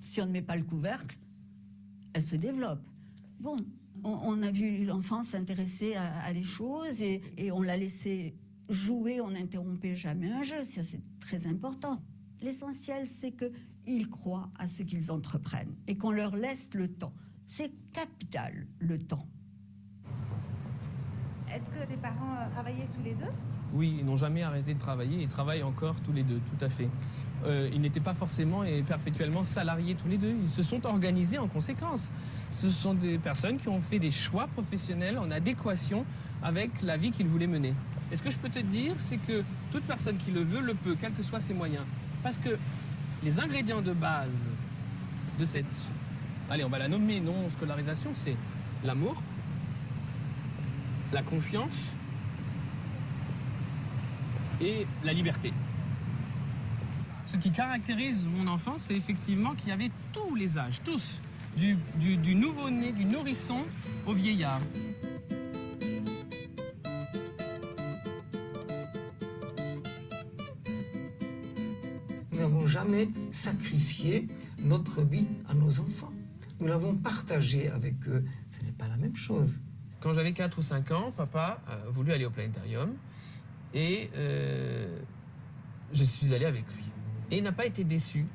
Si on ne met pas le couvercle, elles se développent. Bon, on a vu l'enfant s'intéresser à des choses et on l'a laissé jouer, on n'interrompait jamais un jeu, ça c'est très important. L'essentiel, c'est qu'ils croient à ce qu'ils entreprennent et qu'on leur laisse le temps. C'est capital, le temps. Est-ce que tes parents travaillaient tous les deux? Oui, ils n'ont jamais arrêté de travailler et travaillent encore tous les deux, tout à fait. Ils n'étaient pas forcément et perpétuellement salariés tous les deux. Ils se sont organisés en conséquence. Ce sont des personnes qui ont fait des choix professionnels en adéquation avec la vie qu'ils voulaient mener. Et ce que je peux te dire, c'est que toute personne qui le veut, le peut, quels que soient ses moyens. Parce que les ingrédients de base de cette, allez, on va la nommer non-scolarisation, c'est l'amour, la confiance et la liberté. Ce qui caractérise mon enfance, c'est effectivement qu'il y avait tous les âges, tous, du nouveau-né, du nourrisson au vieillard. Nous n'avons jamais sacrifié notre vie à nos enfants. Nous l'avons partagée avec eux. Ce n'est pas la même chose. Quand j'avais 4 ou 5 ans, papa a voulu aller au planétarium et je suis allé avec lui. Et il n'a pas été déçu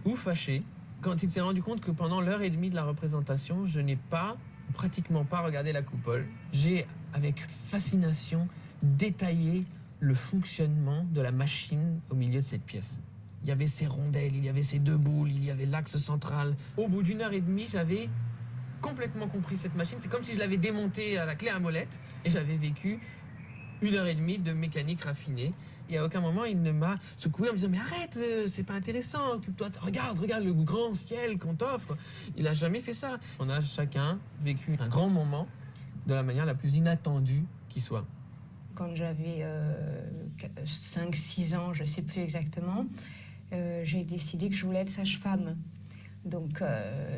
ou fâché quand il s'est rendu compte que pendant l'heure et demie de la représentation, je n'ai pratiquement pas regardé la coupole. J'ai, avec fascination, détaillé le fonctionnement de la machine au milieu de cette pièce. Il y avait ces rondelles, il y avait ces 2 boules, il y avait l'axe central. Au bout d'une heure et demie, j'avais complètement compris cette machine. C'est comme si je l'avais démontée à la clé à molette et j'avais vécu 1 heure et demie de mécanique raffinée. Et à aucun moment, il ne m'a secoué en me disant « Mais arrête, c'est pas intéressant, occupe-toi, regarde le grand ciel qu'on t'offre. » Il n'a jamais fait ça. On a chacun vécu un grand moment de la manière la plus inattendue qui soit. Quand j'avais 5-6 ans, je ne sais plus exactement, j'ai décidé que je voulais être sage-femme. Donc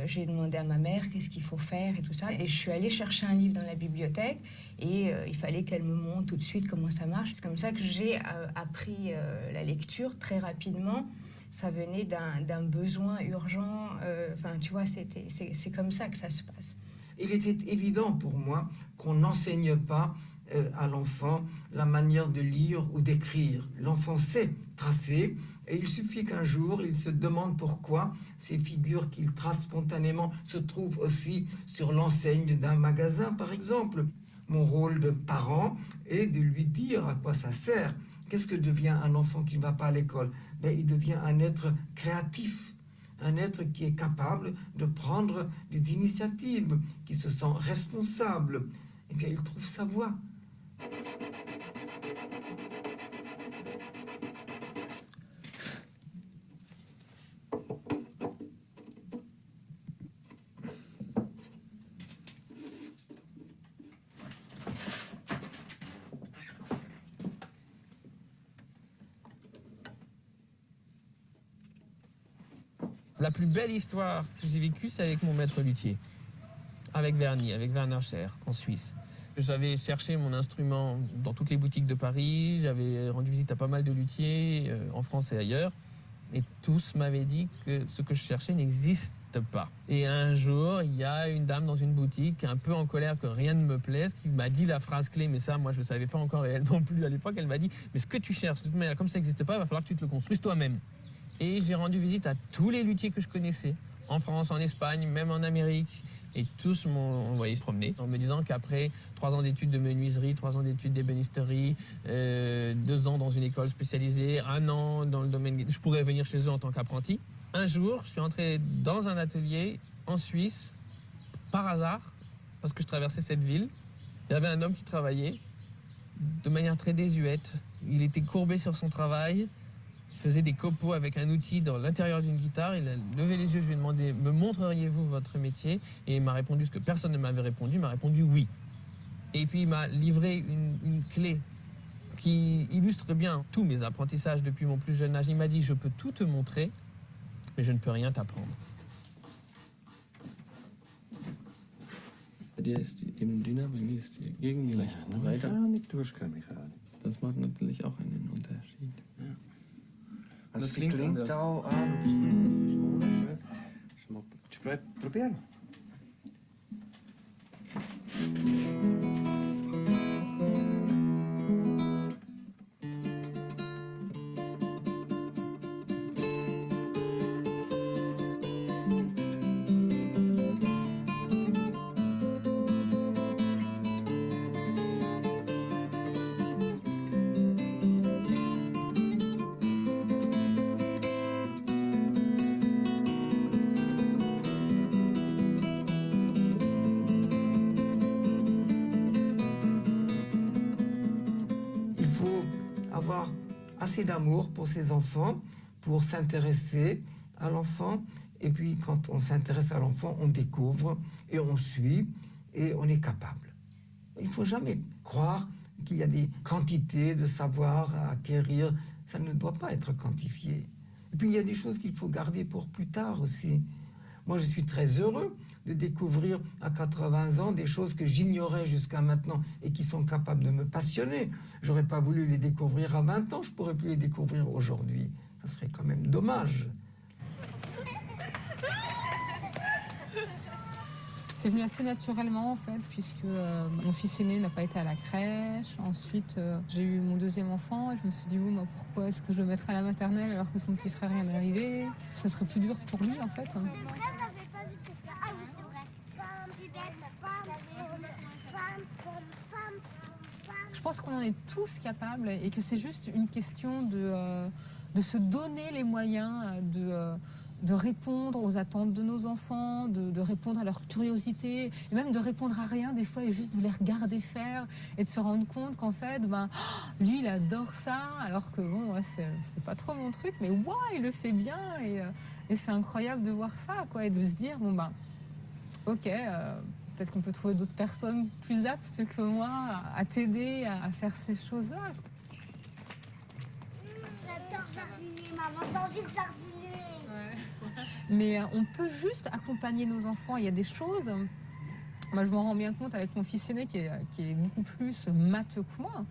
j'ai demandé à ma mère qu'est-ce qu'il faut faire et tout ça. Et je suis allée chercher un livre dans la bibliothèque et il fallait qu'elle me montre tout de suite comment ça marche. C'est comme ça que j'ai appris la lecture très rapidement. Ça venait d'un besoin urgent. Enfin, tu vois, c'est comme ça que ça se passe. Il était évident pour moi qu'on n'enseigne pas à l'enfant la manière de lire ou d'écrire. L'enfant sait tracer et il suffit qu'un jour il se demande pourquoi ces figures qu'il trace spontanément se trouvent aussi sur l'enseigne d'un magasin, par exemple. Mon rôle de parent est de lui dire à quoi ça sert. Qu'est-ce que devient un enfant qui ne va pas à l'école? Il devient un être créatif, un être qui est capable de prendre des initiatives, qui se sent responsable. Eh bien, il trouve sa voie. La plus belle histoire que j'ai vécue, c'est avec mon maître luthier, avec Verny, avec Werner Scher, en Suisse. J'avais cherché mon instrument dans toutes les boutiques de Paris, j'avais rendu visite à pas mal de luthiers en France et ailleurs, et tous m'avaient dit que ce que je cherchais n'existe pas. Et un jour, il y a une dame dans une boutique, un peu en colère que rien ne me plaise, qui m'a dit la phrase clé, mais ça, moi, je ne savais pas encore, et elle non plus à l'époque, elle m'a dit « Mais ce que tu cherches, de toute manière, comme ça n'existe pas, il va falloir que tu te le construises toi-même. » Et j'ai rendu visite à tous les luthiers que je connaissais, en France, en Espagne, même en Amérique. Et tous m'ont envoyé se promener en me disant qu'après 3 ans d'études de menuiserie, 3 ans d'études d'ébénisterie, 2 ans dans une école spécialisée, 1 an dans le domaine... Je pourrais venir chez eux en tant qu'apprenti. Un jour, je suis entré dans un atelier en Suisse, par hasard, parce que je traversais cette ville. Il y avait un homme qui travaillait de manière très désuète. Il était courbé sur son travail. Faisait des copeaux avec un outil dans l'intérieur d'une guitare. Il a levé les yeux, je lui ai demandé « Me montreriez-vous votre métier ?» Et il m'a répondu ce que personne ne m'avait répondu, il m'a répondu « oui ». Et puis il m'a livré une clé qui illustre bien tous mes apprentissages depuis mon plus jeune âge. Il m'a dit « Je peux tout te montrer, mais je ne peux rien t'apprendre ». Bei dir ist die eben dünner, bei mir ist die irgendwie leicht breiter. Das macht natürlich auch einen Unterschied. Ja. Das klingt klinkt al aan. Tu peux probieren. Assez d'amour pour ses enfants, pour s'intéresser à l'enfant. Et puis, quand on s'intéresse à l'enfant, on découvre et on suit et on est capable. Il ne faut jamais croire qu'il y a des quantités de savoir à acquérir. Ça ne doit pas être quantifié. Et puis, il y a des choses qu'il faut garder pour plus tard aussi. Moi, je suis très heureux de découvrir à 80 ans des choses que j'ignorais jusqu'à maintenant et qui sont capables de me passionner. J'aurais pas voulu les découvrir à 20 ans, je pourrais plus les découvrir aujourd'hui. Ça serait quand même dommage. C'est venu assez naturellement en fait, puisque mon fils aîné n'a pas été à la crèche. Ensuite, j'ai eu mon deuxième enfant et je me suis dit, oui, pourquoi est-ce que je le mettrais à la maternelle alors que son petit frère vient d'arriver? Ça serait plus dur pour lui en fait. Je pense qu'on en est tous capables et que c'est juste une question de se donner les moyens de répondre aux attentes de nos enfants, de répondre à leur curiosité, et même de répondre à rien des fois et juste de les regarder faire et de se rendre compte qu'en fait, lui il adore ça, alors que bon, c'est pas trop mon truc, mais wow, il le fait bien et c'est incroyable de voir ça, quoi, et de se dire, ok, peut-être qu'on peut trouver d'autres personnes plus aptes que moi à t'aider à faire ces choses-là. J'adore jardiner, maman, j'ai envie de jardiner. Mais on peut juste accompagner nos enfants. Il y a des choses, moi je m'en rends bien compte avec mon fils aîné qui est beaucoup plus matheux que moi,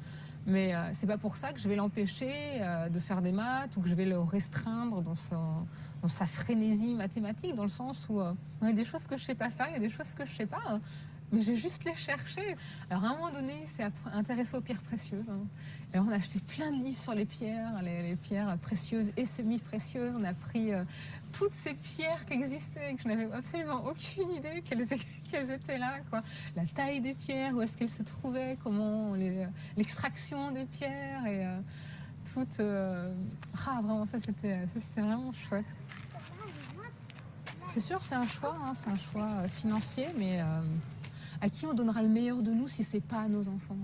mais c'est pas pour ça que je vais l'empêcher de faire des maths ou que je vais le restreindre dans sa frénésie mathématique, dans le sens où il y a des choses que je sais pas faire, il y a des choses que je sais pas. mais je vais juste les chercher. Alors à un moment donné, il s'est intéressé aux pierres précieuses. Hein. Et on a acheté plein de livres sur les pierres précieuses et semi-précieuses. On a pris toutes ces pierres qui existaient et que je n'avais absolument aucune idée qu'elles étaient là, quoi. La taille des pierres, où est-ce qu'elles se trouvaient, comment l'extraction des pierres et toutes. Vraiment, ça c'était vraiment chouette. C'est sûr, c'est un choix financier, mais à qui on donnera le meilleur de nous si c'est pas à nos enfants.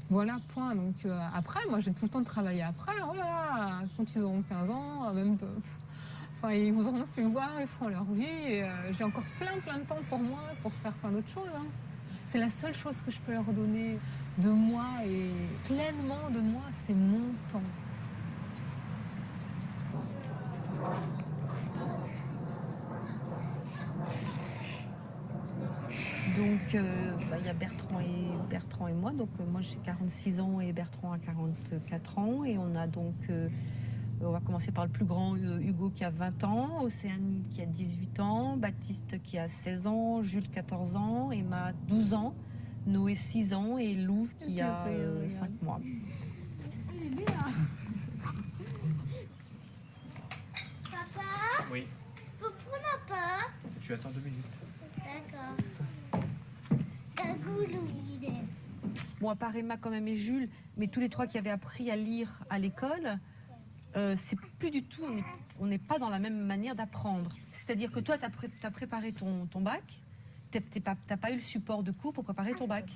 Voilà, point. Donc après, moi j'ai tout le temps de travailler après. Oh là là, quand ils auront 15 ans, même, ils voudront plus me voir, ils feront leur vie. Et, j'ai encore plein de temps pour moi, pour faire plein d'autres choses. Hein. C'est la seule chose que je peux leur donner de moi et pleinement de moi, c'est mon temps. Donc, il y a Bertrand et moi. Donc, moi, j'ai 46 ans et Bertrand a 44 ans. Et on a donc, on va commencer par le plus grand, Hugo, qui a 20 ans, Océane, qui a 18 ans, Baptiste, qui a 16 ans, Jules, 14 ans, Emma, 12 ans, Noé, 6 ans et Lou, qui a 5 mois. Papa? Oui. Pourquoi n'a pas? Tu attends 2 minutes. D'accord. Bon, à part Emma quand même et Jules, mais tous les trois qui avaient appris à lire à l'école, c'est plus du tout, on n'est pas dans la même manière d'apprendre. C'est-à-dire que toi, tu as préparé ton bac, t'as pas eu le support de cours pour préparer ton bac.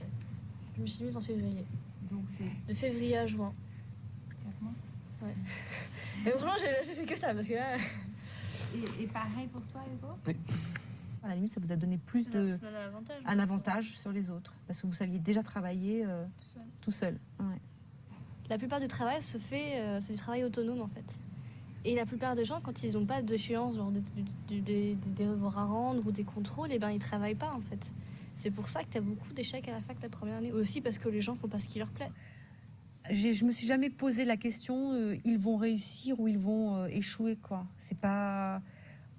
Je me suis mise en février. Donc c'est de février à juin. 4 mois. Ouais. Et vraiment, j'ai fait que ça, parce que là... Et pareil pour toi, Hugo? Oui. À la limite, ça vous a donné plus un avantage sur les autres, parce que vous saviez déjà travailler tout seul. Ouais. La plupart du travail se fait, c'est du travail autonome en fait. Et la plupart des gens, quand ils n'ont pas d'échéance, genre des devoirs à rendre ou des contrôles, ils ne travaillent pas en fait. C'est pour ça que tu as beaucoup d'échecs à la fac la première année. Aussi parce que les gens ne font pas ce qui leur plaît. Je me suis jamais posé la question, ils vont réussir ou ils vont échouer, quoi. C'est pas...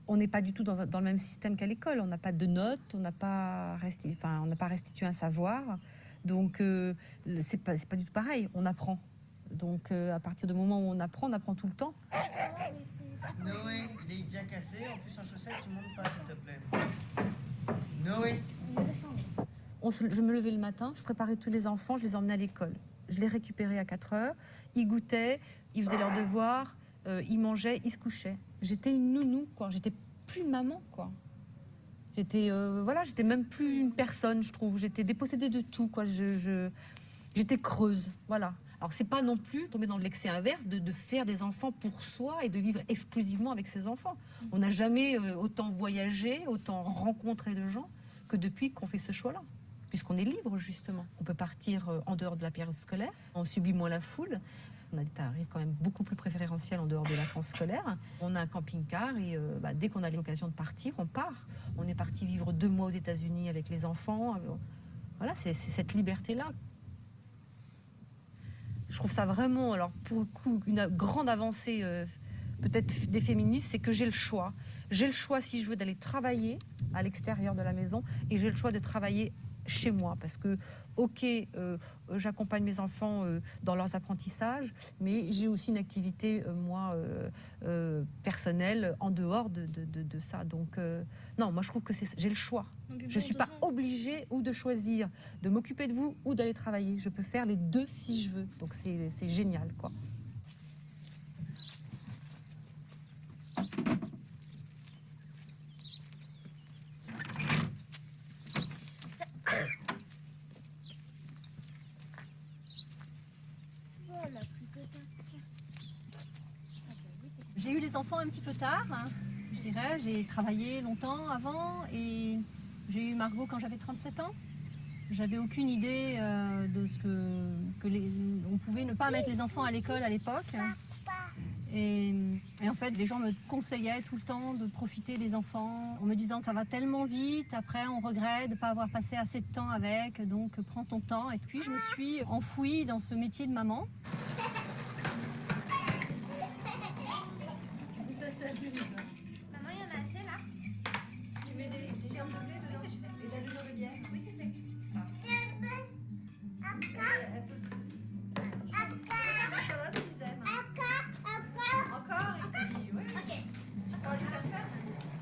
On n'est pas du tout dans le même système qu'à l'école. On n'a pas de notes, on n'a pas restitué un savoir. Donc, c'est pas du tout pareil. On apprend. Donc, à partir du moment où on apprend tout le temps. Noé, il est déjà cassé. En plus, en chaussettes, tu montes pas, s'il te plaît. Noé. Je me levais le matin, je préparais tous les enfants, je les emmenais à l'école. Je les récupérais à 4 heures. Ils goûtaient, ils faisaient leurs devoirs, ils mangeaient, ils se couchaient. J'étais une nounou, quoi. J'étais plus une maman, quoi. J'étais même plus une personne, je trouve. J'étais dépossédée de tout, quoi. J'étais creuse, voilà. Alors c'est pas non plus tomber dans l'excès inverse de faire des enfants pour soi et de vivre exclusivement avec ses enfants. On n'a jamais autant voyagé, autant rencontré de gens que depuis qu'on fait ce choix-là. Puisqu'on est libre, justement. On peut partir en dehors de la période scolaire, on subit moins la foule. On a des tarifs quand même beaucoup plus préférentiels en dehors des vacances scolaires. On a un camping-car et dès qu'on a l'occasion de partir, on part. On est parti vivre 2 mois aux États-Unis avec les enfants. Voilà, c'est cette liberté-là. Je trouve ça vraiment, alors pour le coup, une grande avancée peut-être des féministes, c'est que j'ai le choix. J'ai le choix, si je veux, d'aller travailler à l'extérieur de la maison et j'ai le choix de travailler chez moi, parce que, ok, j'accompagne mes enfants dans leurs apprentissages, mais j'ai aussi une activité, personnelle, en dehors de ça. Donc, non, moi, je trouve que j'ai le choix. Je ne suis pas obligée ou de choisir de m'occuper de vous ou d'aller travailler. Je peux faire les deux si je veux. Donc, c'est génial, quoi. J'ai eu les enfants un petit peu tard, hein, je dirais. J'ai travaillé longtemps avant et j'ai eu Margot quand j'avais 37 ans. J'avais aucune idée de ce on pouvait ne pas mettre les enfants à l'école à l'époque. Et en fait, les gens me conseillaient tout le temps de profiter des enfants en me disant ça va tellement vite, après on regrette de ne pas avoir passé assez de temps avec, donc prends ton temps. Et puis je me suis enfouie dans ce métier de maman. Maman, il y en a assez là. Tu mets des germes de blé dedans. Vous avez l'eau de bière? Oui, c'est fait.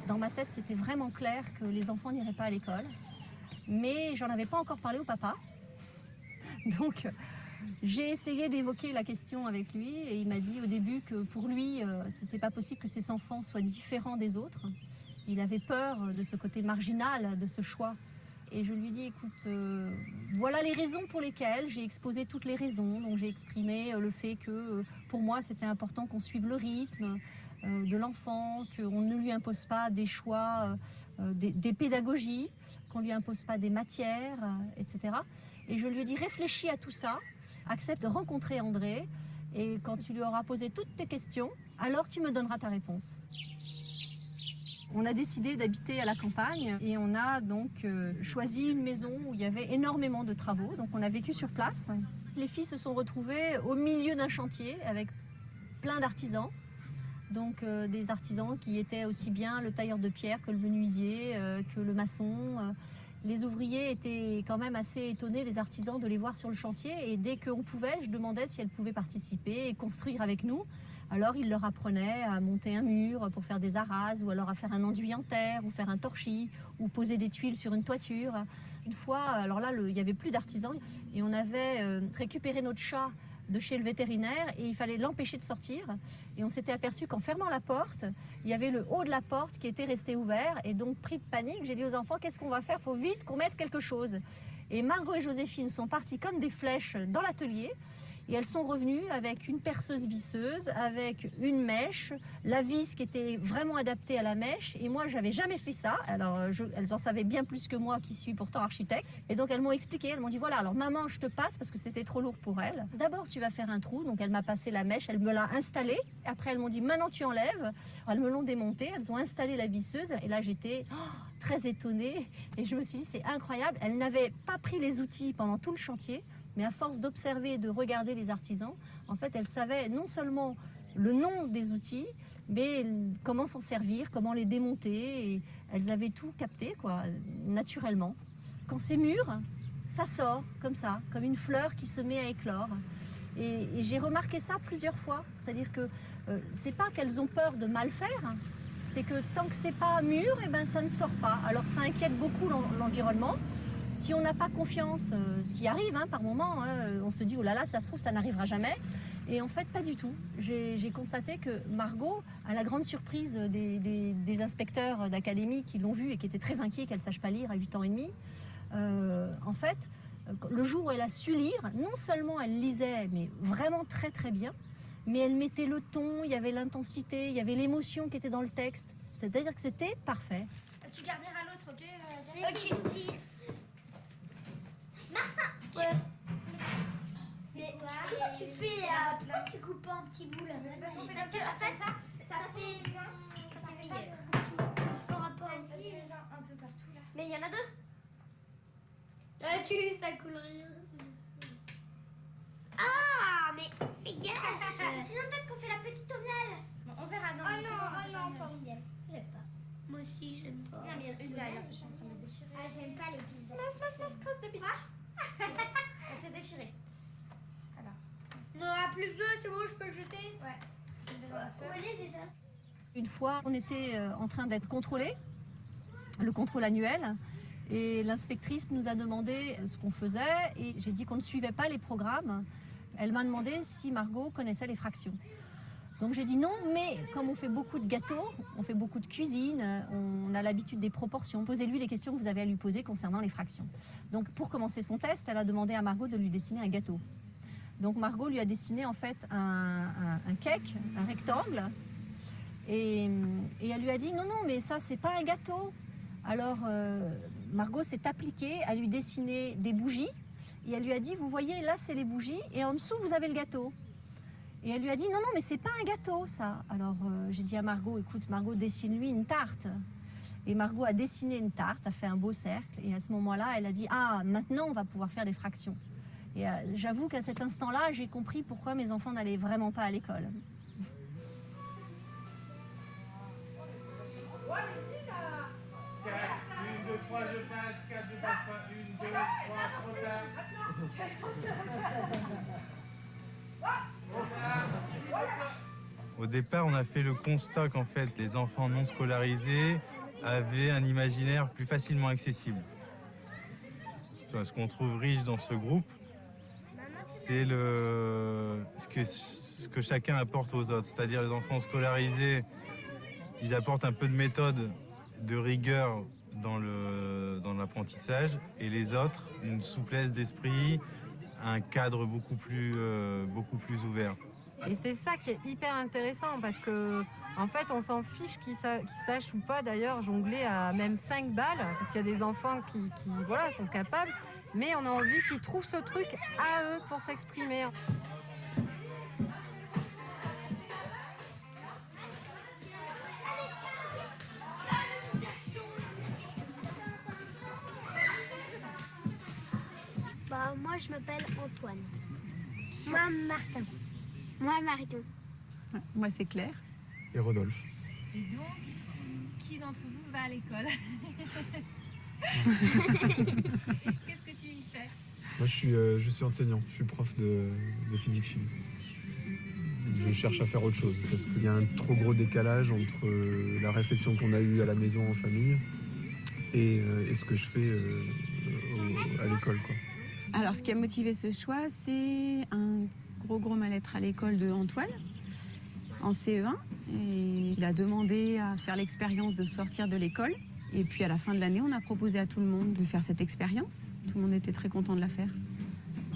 Dans ma tête, c'était vraiment clair que les enfants n'iraient pas à l'école, mais j'en avais pas encore parlé au papa. Donc, j'ai essayé d'évoquer la question avec lui et il m'a dit au début que pour lui, c'était pas possible que ses enfants soient différents des autres. Il avait peur de ce côté marginal de ce choix. Et je lui ai dit, écoute, voilà les raisons pour lesquelles j'ai exposé toutes les raisons. Donc j'ai exprimé le fait que pour moi c'était important qu'on suive le rythme de l'enfant, qu'on ne lui impose pas des choix, des pédagogies, qu'on ne lui impose pas des matières, etc. Et je lui ai dit, réfléchis à tout ça, accepte de rencontrer André, et quand tu lui auras posé toutes tes questions, alors tu me donneras ta réponse. On a décidé d'habiter à la campagne et on a donc choisi une maison où il y avait énormément de travaux. Donc on a vécu sur place. Les filles se sont retrouvées au milieu d'un chantier avec plein d'artisans. Donc des artisans qui étaient aussi bien le tailleur de pierre que le menuisier, que le maçon. Les ouvriers étaient quand même assez étonnés, les artisans, de les voir sur le chantier. Et dès qu'on pouvait, je demandais si elles pouvaient participer et construire avec nous. Alors ils leur apprenaient à monter un mur pour faire des arases, ou alors à faire un enduit en terre, ou faire un torchis, ou poser des tuiles sur une toiture. Une fois, alors là, il n'y avait plus d'artisans, et on avait récupéré notre chat de chez le vétérinaire, et il fallait l'empêcher de sortir. Et on s'était aperçu qu'en fermant la porte, il y avait le haut de la porte qui était resté ouvert, et donc pris de panique, j'ai dit aux enfants, qu'est-ce qu'on va faire? Il faut vite qu'on mette quelque chose. Et Margot et Joséphine sont parties comme des flèches dans l'atelier. Et elles sont revenues avec une perceuse visseuse, avec une mèche, la vis qui était vraiment adaptée à la mèche. Et moi, j'avais jamais fait ça. Alors, elles en savaient bien plus que moi, qui suis pourtant architecte. Et donc, elles m'ont expliqué. Elles m'ont dit, voilà, alors maman, je te passe, parce que c'était trop lourd pour elles. D'abord, tu vas faire un trou. Donc, elle m'a passé la mèche, elle me l'a installée. Après, elles m'ont dit, maintenant, tu enlèves. Elles me l'ont démontée, elles ont installé la visseuse. Et là, j'étais très étonnée. Et je me suis dit, c'est incroyable. Elles n'avaient pas pris les outils pendant tout le chantier. Mais à force d'observer et de regarder les artisans, en fait, elles savaient non seulement le nom des outils, mais comment s'en servir, comment les démonter. Et elles avaient tout capté, quoi, naturellement. Quand c'est mûr, ça sort comme ça, comme une fleur qui se met à éclore. Et j'ai remarqué ça plusieurs fois. C'est-à-dire que c'est pas qu'elles ont peur de mal faire, c'est que tant que c'est pas mûr, eh ben, ça ne sort pas. Alors ça inquiète beaucoup l'environnement. Si on n'a pas confiance, ce qui arrive par moment, on se dit oh là là, ça se trouve, ça n'arrivera jamais. Et en fait, pas du tout. J'ai constaté que Margot, à la grande surprise des inspecteurs d'académie qui l'ont vue et qui étaient très inquiets qu'elle ne sache pas lire à 8 ans et demi, en fait, le jour où elle a su lire, non seulement elle lisait, mais vraiment très très bien, mais elle mettait le ton, il y avait l'intensité, il y avait l'émotion qui était dans le texte. C'est-à-dire que c'était parfait. Tu garderas l'autre, ok? Ok. Martin, mais comment tu fais là? Pourquoi tu coupes pas en petits bouts là? Parce que en fait, ça fait meilleur. Tu feras pas aussi un peu partout là. Mais il y en a deux. Ça coule rien. Ah, mais fais gaffe. Sinon peut-être qu'on fait la petite ovale. Bon, on verra. Non, non, pas ovale. J'aime pas. Moi aussi, j'aime pas. Non, mais une là, je suis en train de déchirer. Ah, j'aime pas les pizzas. Mince, creuse de pizza. Elle s'est déchirée. Alors. Non, plus besoin, c'est bon, je peux le jeter. Ouais. Où elle est déjà? Une fois, on était en train d'être contrôlés, le contrôle annuel, et l'inspectrice nous a demandé ce qu'on faisait, et j'ai dit qu'on ne suivait pas les programmes. Elle m'a demandé si Margot connaissait les fractions. Donc j'ai dit non, mais comme on fait beaucoup de gâteaux, on fait beaucoup de cuisine, on a l'habitude des proportions. Posez-lui les questions que vous avez à lui poser concernant les fractions. Donc pour commencer son test, elle a demandé à Margot de lui dessiner un gâteau. Donc Margot lui a dessiné en fait un cake, un rectangle, et elle lui a dit non, mais ça c'est pas un gâteau. Alors Margot s'est appliquée à lui dessiner des bougies, et elle lui a dit vous voyez là c'est les bougies, et en dessous vous avez le gâteau. Et elle lui a dit non, mais c'est pas un gâteau, ça. Alors j'ai dit à Margot, écoute, Margot, dessine-lui une tarte. Et Margot a dessiné une tarte, a fait un beau cercle. Et à ce moment-là, elle a dit, ah, maintenant, on va pouvoir faire des fractions. Et j'avoue qu'à cet instant-là, j'ai compris pourquoi mes enfants n'allaient vraiment pas à l'école. 3 je passe, 4 je passe pas, 1, 2, 3, trop tard. Au départ, on a fait le constat qu'en fait, les enfants non scolarisés avaient un imaginaire plus facilement accessible. Ce qu'on trouve riche dans ce groupe, c'est ce que chacun apporte aux autres. C'est-à-dire les enfants scolarisés, ils apportent un peu de méthode, de rigueur dans l'apprentissage, et les autres, une souplesse d'esprit, un cadre beaucoup plus ouvert. Et c'est ça qui est hyper intéressant parce que en fait on s'en fiche qu'ils sachent ou pas d'ailleurs jongler à même 5 balles parce qu'il y a des enfants qui voilà, sont capables, mais on a envie qu'ils trouvent ce truc à eux pour s'exprimer. Bah, moi je m'appelle Antoine. Moi Martin. Moi Marion. Moi c'est Claire. Et Rodolphe. Et donc, qui d'entre vous va à l'école? Qu'est-ce que tu y fais? Moi je suis enseignant, je suis prof de physique-chimie. Je cherche à faire autre chose parce qu'il y a un trop gros décalage entre la réflexion qu'on a eue à la maison en famille et ce que je fais à l'école, quoi. Alors ce qui a motivé ce choix, c'est un gros mal-être à l'école de Antoine, en CE1. Et il a demandé à faire l'expérience de sortir de l'école. Et puis à la fin de l'année, on a proposé à tout le monde de faire cette expérience. Tout le monde était très content de la faire.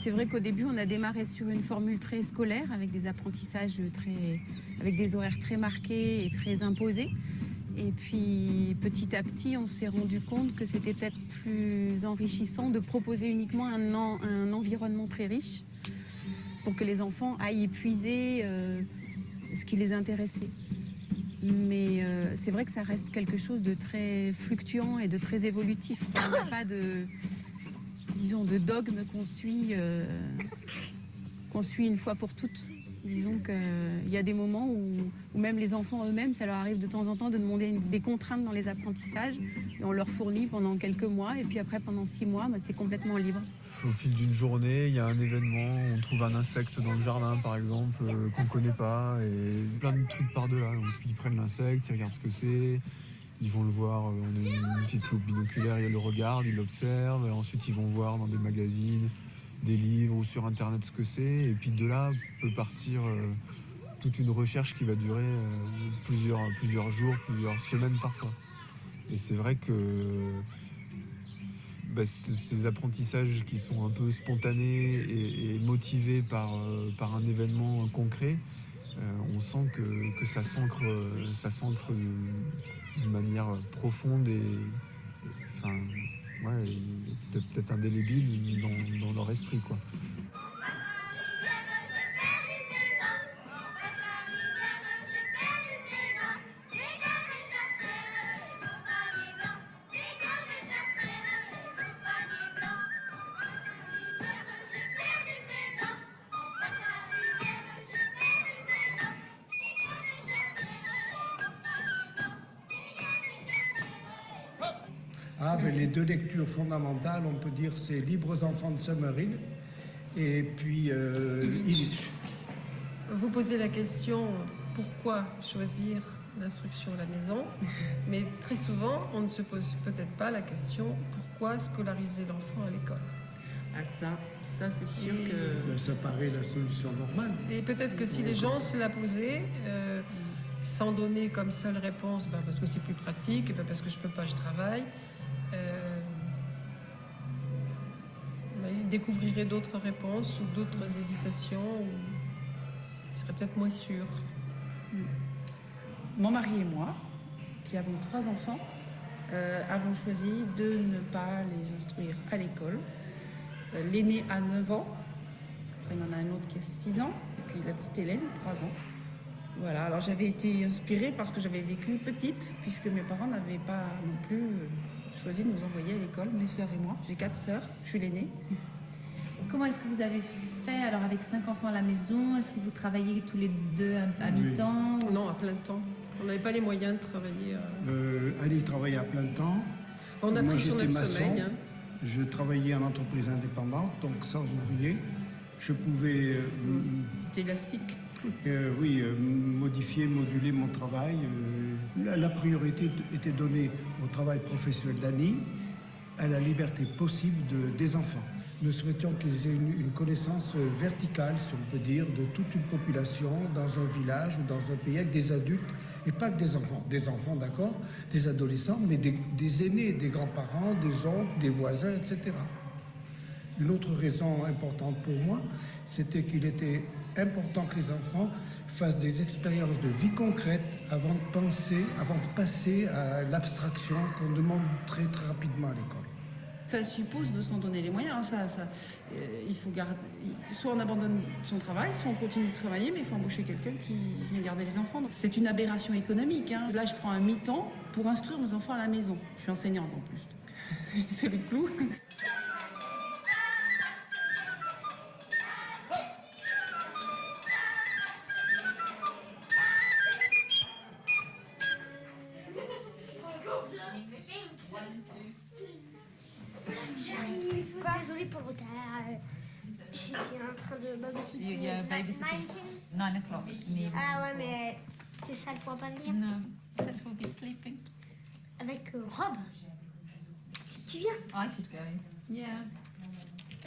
C'est vrai qu'au début, on a démarré sur une formule très scolaire, avec des apprentissages avec des horaires très marqués et très imposés. Et puis petit à petit, on s'est rendu compte que c'était peut-être plus enrichissant de proposer uniquement un environnement très riche pour que les enfants aillent puiser ce qui les intéressait. Mais c'est vrai que ça reste quelque chose de très fluctuant et de très évolutif. Il n'y a pas de dogme qu'on suit une fois pour toutes. Disons qu'il y a des moments où même les enfants eux-mêmes, ça leur arrive de temps en temps de demander des contraintes dans les apprentissages. Et on leur fournit pendant quelques mois, et puis après, pendant 6 mois, c'est complètement libre. Au fil d'une journée, il y a un événement, on trouve un insecte dans le jardin par exemple, qu'on ne connaît pas, et plein de trucs par-delà. Donc ils prennent l'insecte, ils regardent ce que c'est, ils vont le voir, on a une petite loupe binoculaire, ils le regardent, ils l'observent, et ensuite ils vont voir dans des magazines, des livres ou sur internet ce que c'est, et puis de là peut partir toute une recherche qui va durer plusieurs jours, plusieurs semaines parfois. Et c'est vrai que ces apprentissages qui sont un peu spontanés et motivés par un événement concret, on sent que ça s'ancre d'une manière profonde et peut-être indélébile dans leur esprit, quoi. Les 2 lectures fondamentales, on peut dire, c'est Libres enfants de Summerhill et puis Illich. Vous posez la question pourquoi choisir l'instruction à la maison, mais très souvent on ne se pose peut-être pas la question pourquoi scolariser l'enfant à l'école. Ah ça c'est sûr que... Ça paraît la solution normale. Et peut-être que si les gens se la posaient, sans donner comme seule réponse, parce que c'est plus pratique, parce que je peux pas, je travaille, ils découvriraient d'autres réponses ou d'autres hésitations, ou ils seraient peut-être moins sûrs. Mon mari et moi, qui avons 3 enfants, avons choisi de ne pas les instruire à l'école. L'aîné a 9 ans, après il y en a un autre qui a 6 ans, et puis la petite Hélène, 3 ans. Voilà, alors j'avais été inspirée parce que j'avais vécu petite, puisque mes parents n'avaient pas non plus choisi de nous envoyer à l'école, mes sœurs et moi. J'ai 4 sœurs, je suis l'aînée. Comment est-ce que vous avez fait alors avec 5 enfants à la maison? Est-ce que vous travaillez tous les 2 à mi-temps? Non, à plein temps. On n'avait pas les moyens de travailler. Ali travaillait à plein temps. On a Moi, pris son j'étais neuf maçon. semaines. Hein. Je travaillais en entreprise indépendante, donc sans ouvrier. Je pouvais C'était élastique. modifier, moduler mon travail. La priorité était donnée au travail professionnel d'Annie, à la liberté possible des enfants. Nous souhaitions qu'ils aient une connaissance verticale, si on peut dire, de toute une population dans un village ou dans un pays avec des adultes, et pas que des enfants. Des enfants, d'accord, des adolescents, mais des aînés, des grands-parents, des oncles, des voisins, etc. Une autre raison importante pour moi, c'était qu'il était important que les enfants fassent des expériences de vie concrète avant de passer à l'abstraction qu'on demande très, très rapidement à l'école. Ça suppose de s'en donner les moyens. Il faut garder. Soit on abandonne son travail, soit on continue de travailler, mais il faut embaucher quelqu'un qui vient garder les enfants. C'est une aberration économique. Hein. Là, je prends un mi-temps pour instruire mes enfants à la maison. Je suis enseignante en plus, donc c'est le clou. Désolée pour le retard. J'étais en train de babysiter. Yeah, babysitting. 9 o'clock in the evening. Ah ouais, mais c'est ça le point pas dire. No, Tess will be sleeping. Avec Rob. Si tu viens. I could go. Yeah.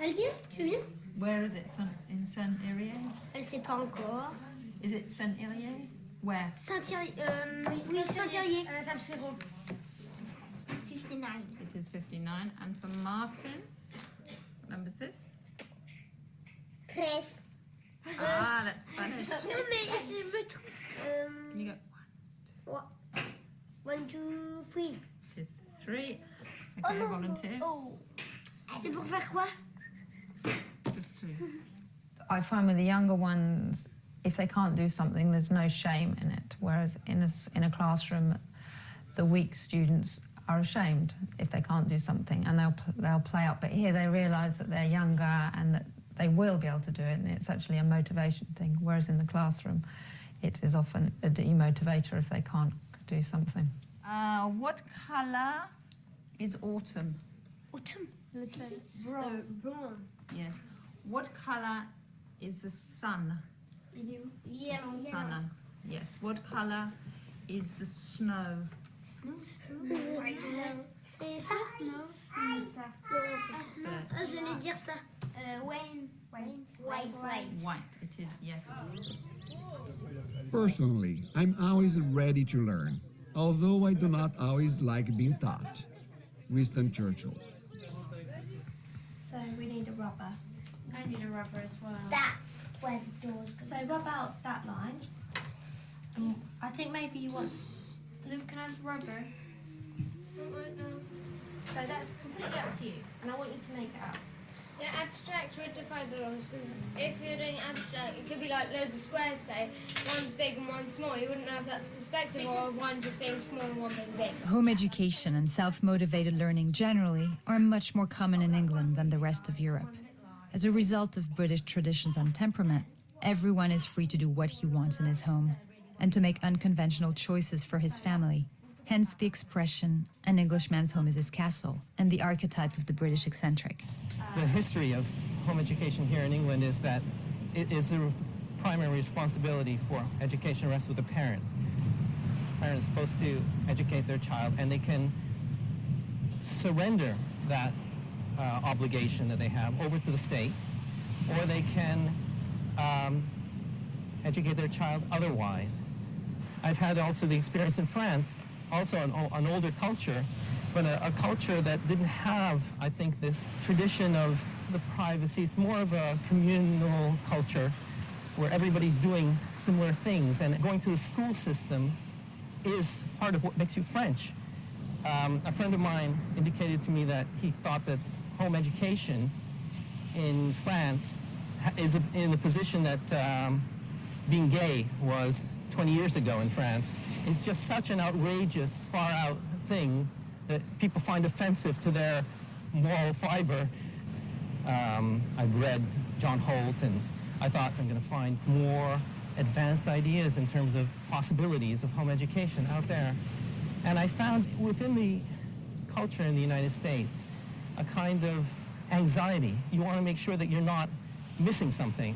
Elle vient? Tu viens? Where is it? In Saint-Érié? Elle sait pas encore. Is it Saint-Érié? Where? Saint-Thierry. Oui, Saint-Thierry. Ça me fait rond. 59. It is 59. And for Martin, what number is this? 13. Ah, that's Spanish. Non, mais je me trompe. Can you go? 1, 2, 3. It is 3. Okay, volunteers. Et pour faire quoi? Just to... I find with the younger ones, if they can't do something, there's no shame in it. Whereas in a classroom, the weak students are ashamed if they can't do something, and they'll play up. But here they realise that they're younger and that they will be able to do it, and it's actually a motivation thing. Whereas in the classroom, it is often a demotivator if they can't do something. What colour is autumn? Autumn. Brown. Brown. Yes. What colour is the sun? Yellow. Sun. Yes. What colour is the snow? C'est ça? J'allais dire ça. White. It is, yes. Personally, I'm always ready to learn, although I do not always like being taught. Winston Churchill. So we need a rubber. I need a rubber as well. That where the door's going. So rub out that line. I think maybe you want... Luke, can I have rubber? So that's completely up to you, and I want you to make it up. Yeah, abstract would define the rules, because if you're doing abstract, it could be like loads of squares, say, one's big and one's small. You wouldn't know if that's perspective or one just being small and one being big. Home education and self-motivated learning generally are much more common in England than the rest of Europe. As a result of British traditions and temperament, everyone is free to do what he wants in his home and to make unconventional choices for his family. Hence the expression, an Englishman's home is his castle, and the archetype of the British eccentric. The history of home education here in England is that it is the primary responsibility for education rests with the parent. The parent is supposed to educate their child, and they can surrender that obligation that they have over to the state, or they can educate their child otherwise. I've had also the experience in France, also an older culture, but a culture that didn't have, I think, this tradition of the privacy. It's more of a communal culture where everybody's doing similar things, and going to the school system is part of what makes you French. A friend of mine indicated to me that he thought that home education in France is in the position that being gay was 20 years ago in France. It's just such an outrageous, far-out thing that people find offensive to their moral fiber. I've read John Holt, and I thought I'm going to find more advanced ideas in terms of possibilities of home education out there. And I found within the culture in the United States, a kind of anxiety. You want to make sure that you're not missing something.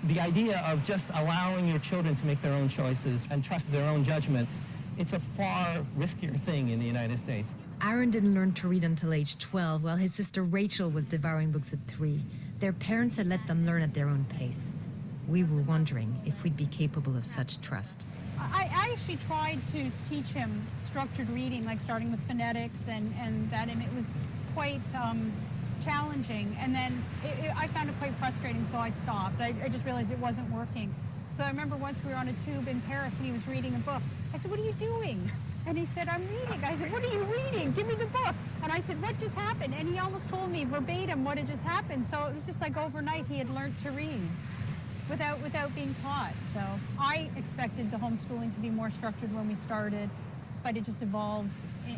The idea of just allowing your children to make their own choices and trust their own judgments, it's a far riskier thing in the United States. Aaron didn't learn to read until age 12, while his sister Rachel was devouring books at 3. Their parents had let them learn at their own pace. We were wondering if we'd be capable of such trust. I actually tried to teach him structured reading, like starting with phonetics and that, and it was quite challenging. And then I found it quite frustrating, so I stopped. I just realized it wasn't working. So I remember once we were on a tube in Paris and he was reading a book. I said, "What are you doing?" And he said, "I'm reading." I said, "What are you reading? Give me the book." And I said, "What just happened?" And he almost told me verbatim what had just happened. So it was just like overnight he had learned to read without being taught. So I expected the homeschooling to be more structured when we started, but it just evolved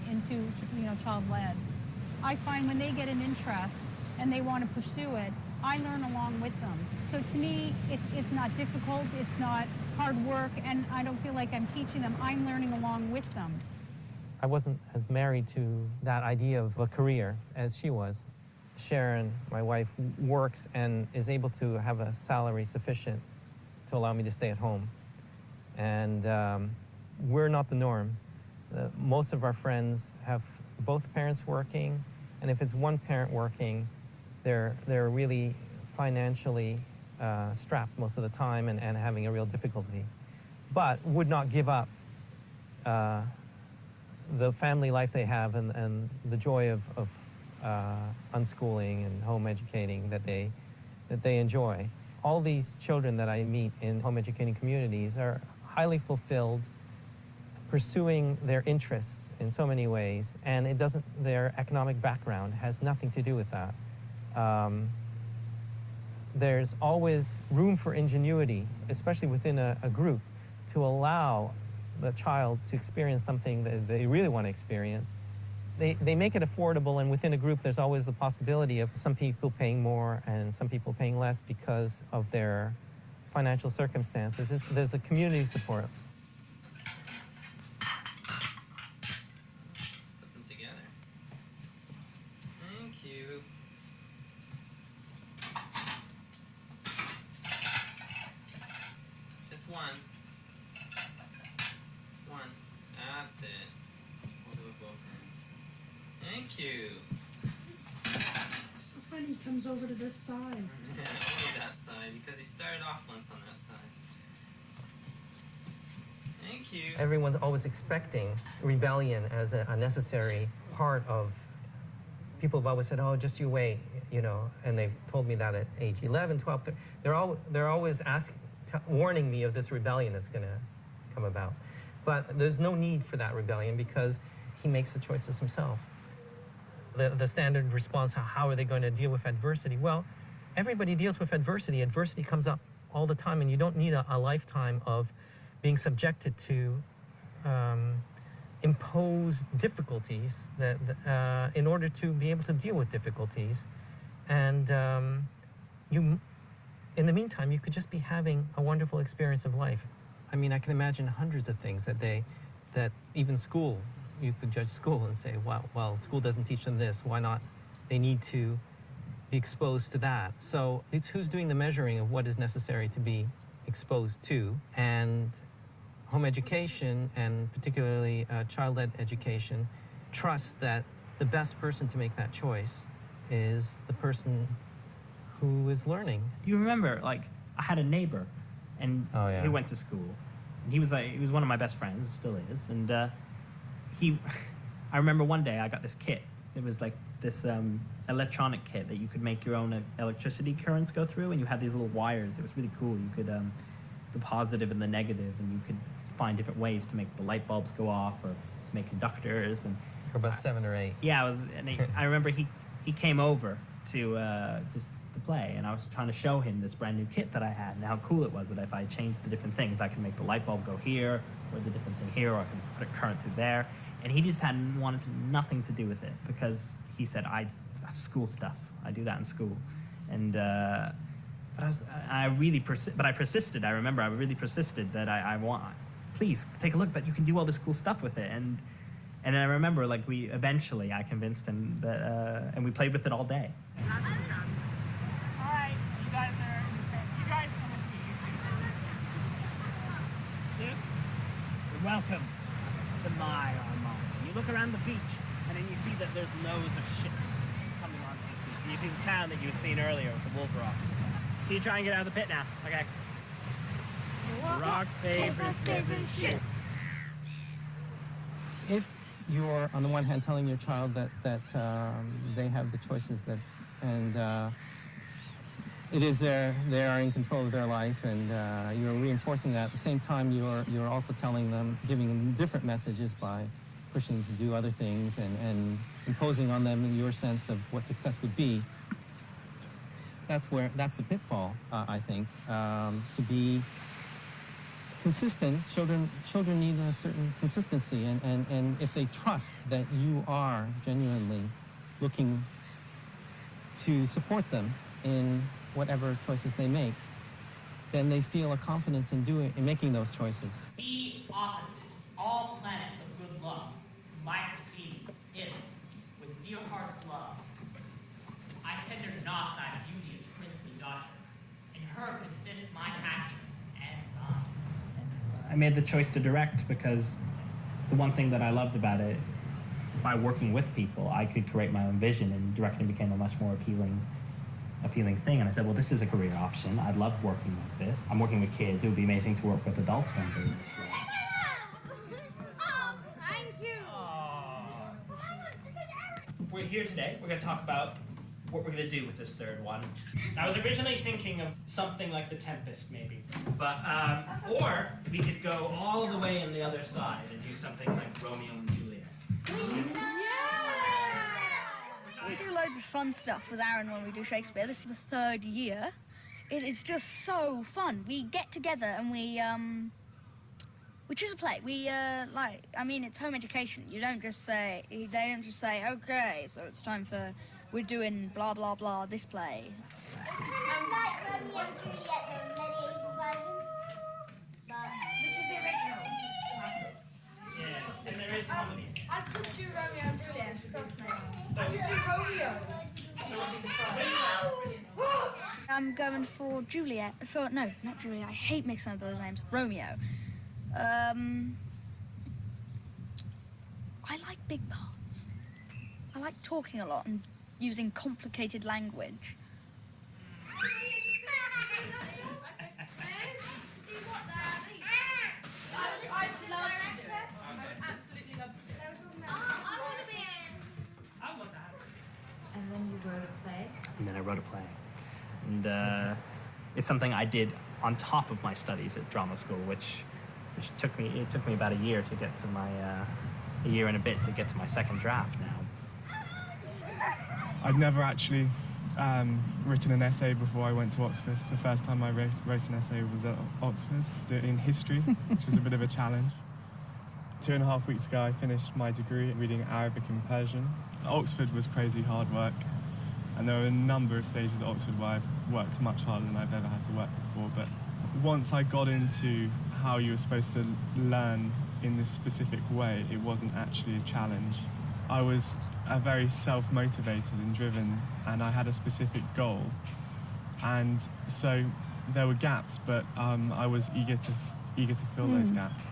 into, you know, child-led. I find when they get an interest and they want to pursue it, I learn along with them. So to me, it's not difficult, it's not hard work, and I don't feel like I'm teaching them. I'm learning along with them. I wasn't as married to that idea of a career as she was. Sharon, my wife, works and is able to have a salary sufficient to allow me to stay at home. And we're not the norm. Most of our friends have both parents working, and if it's one parent working, they're really financially strapped most of the time and having a real difficulty, but would not give up the family life they have and the joy of unschooling and home educating that they enjoy. All these children that I meet in home educating communities are highly fulfilled, pursuing their interests in so many ways, and their economic background has nothing to do with that. There's always room for ingenuity, especially within a group, to allow the child to experience something that they really want to experience. They make it affordable, and within a group there's always the possibility of some people paying more and some people paying less because of their financial circumstances. There's a community support. Put them together. Thank you. Just one. One. That's it. We'll do it both hands. Thank you. So funny, he comes over to this side. Yeah, only that side, because he started off once on that side. Thank you. Everyone's always expecting rebellion as a necessary part of. People have always said, "Oh, just you wait," you know, and they've told me that at age 11, 12, they're always warning me of this rebellion that's going to come about. But there's no need for that rebellion because he makes the choices himself. The standard response, how are they going to deal with adversity? Well, everybody deals with adversity. Adversity comes up all the time, and you don't need a lifetime of being subjected to imposed difficulties in order to be able to deal with difficulties. And in the meantime, you could just be having a wonderful experience of life. I mean, I can imagine hundreds of things that even school, you could judge school and say, well, school doesn't teach them this, why not? They need to be exposed to that. So it's who's doing the measuring of what is necessary to be exposed to. And home education, and particularly child-led education, trusts that the best person to make that choice is the person who is learning. Do you remember, like, I had a neighbor, and who went to school. And he was one of my best friends, still is, and I remember one day I got this kit. It was like this electronic kit that you could make your own electricity currents go through, and you had these little wires. It was really cool. You could the positive and the negative, and you could find different ways to make the light bulbs go off or to make conductors. And for about 7 or 8. Yeah, I remember he came over to just to play, and I was trying to show him this brand new kit that I had and how cool it was that if I changed the different things, I could make the light bulb go here, or the different thing here, or I can put a current through there. And he just wanted nothing to do with it because he said, that's school stuff. I do that in school. And but I persisted. I remember I really persisted that I want, please take a look, but you can do all this cool stuff with it. And And I remember, like, I convinced him that, and we played with it all day. All right, you guys come with me. Luke, welcome to my Armand. You look around the beach, and then you see that there's loads of ships coming onto the beach. And you see the town that you were seeing earlier with the wolf rocks. So you try and get out of the pit now. Okay. Rock, paper, scissors, shoot. If you're, on the one hand, telling your child that they have the choices and it is they are in control of their life, and you're reinforcing that. At the same time, you're also telling them, giving them different messages by pushing them to do other things and imposing on them your sense of what success would be. That's the pitfall, I think. To be consistent, children need a certain consistency, and if they trust that you are genuinely looking to support them in whatever choices they make, then they feel a confidence in making those choices. Be opposite all planets of good love, might receive if, with dear heart's love, I tender not thy beauteous princely daughter, in her consists my happiness and thine. I made the choice to direct because the one thing that I loved about it, by working with people, I could create my own vision, and directing became a much more appealing thing. And I said, well, this is a career option. I love working like this. I'm working with kids. It would be amazing to work with adults one day. Oh, thank you. We're here today. We're going to talk about what we're going to do with this third one. I was originally thinking of something like The Tempest, maybe. But, or we could go all the way on the other side and do something like Romeo and Juliet. We do loads of fun stuff with Aaron when we do Shakespeare. This is the third year. It is just so fun. We get together and we choose a play. It's home education. They don't just say, okay, so it's time for, we're doing blah, blah, blah, this play. Like Romeo and Juliet, the medieval version. Which is the original. Yeah, and there is comedy. I could do Romeo and Juliet, trust me. I could do Romeo. I'm going for Juliet. No, not Juliet. I hate mixing up those names. Romeo. I like big parts. I like talking a lot and using complicated language. And then you wrote a play? And then I wrote a play. And it's something I did on top of my studies at drama school, which took me about a year to get to my, a year and a bit to get to my second draft now. I'd never actually written an essay before I went to Oxford. The first time I wrote an essay was at Oxford in history, which was a bit of a challenge. 2.5 weeks ago, I finished my degree reading Arabic and Persian. Oxford was crazy hard work, and there were a number of stages at Oxford where I've worked much harder than I've ever had to work before. But once I got into how you were supposed to learn in this specific way, it wasn't actually a challenge. I was very self-motivated and driven, and I had a specific goal. And so there were gaps, but I was eager to fill those gaps.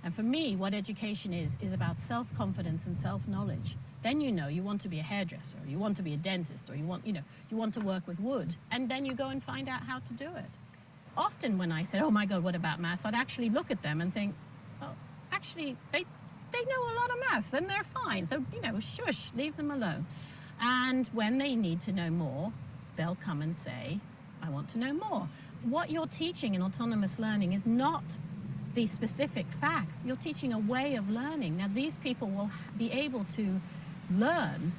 And for me, what education is about self-confidence and self-knowledge. Then you know you want to be a hairdresser, or you want to be a dentist, or you want to work with wood, and then you go and find out how to do it. Often when I said, oh my God, what about maths? I'd actually look at them and think, oh, actually, they know a lot of maths and they're fine. So, shush, leave them alone. And when they need to know more, they'll come and say, I want to know more. What you're teaching in autonomous learning is not the specific facts. You're teaching a way of learning. Now, these people will be able to learn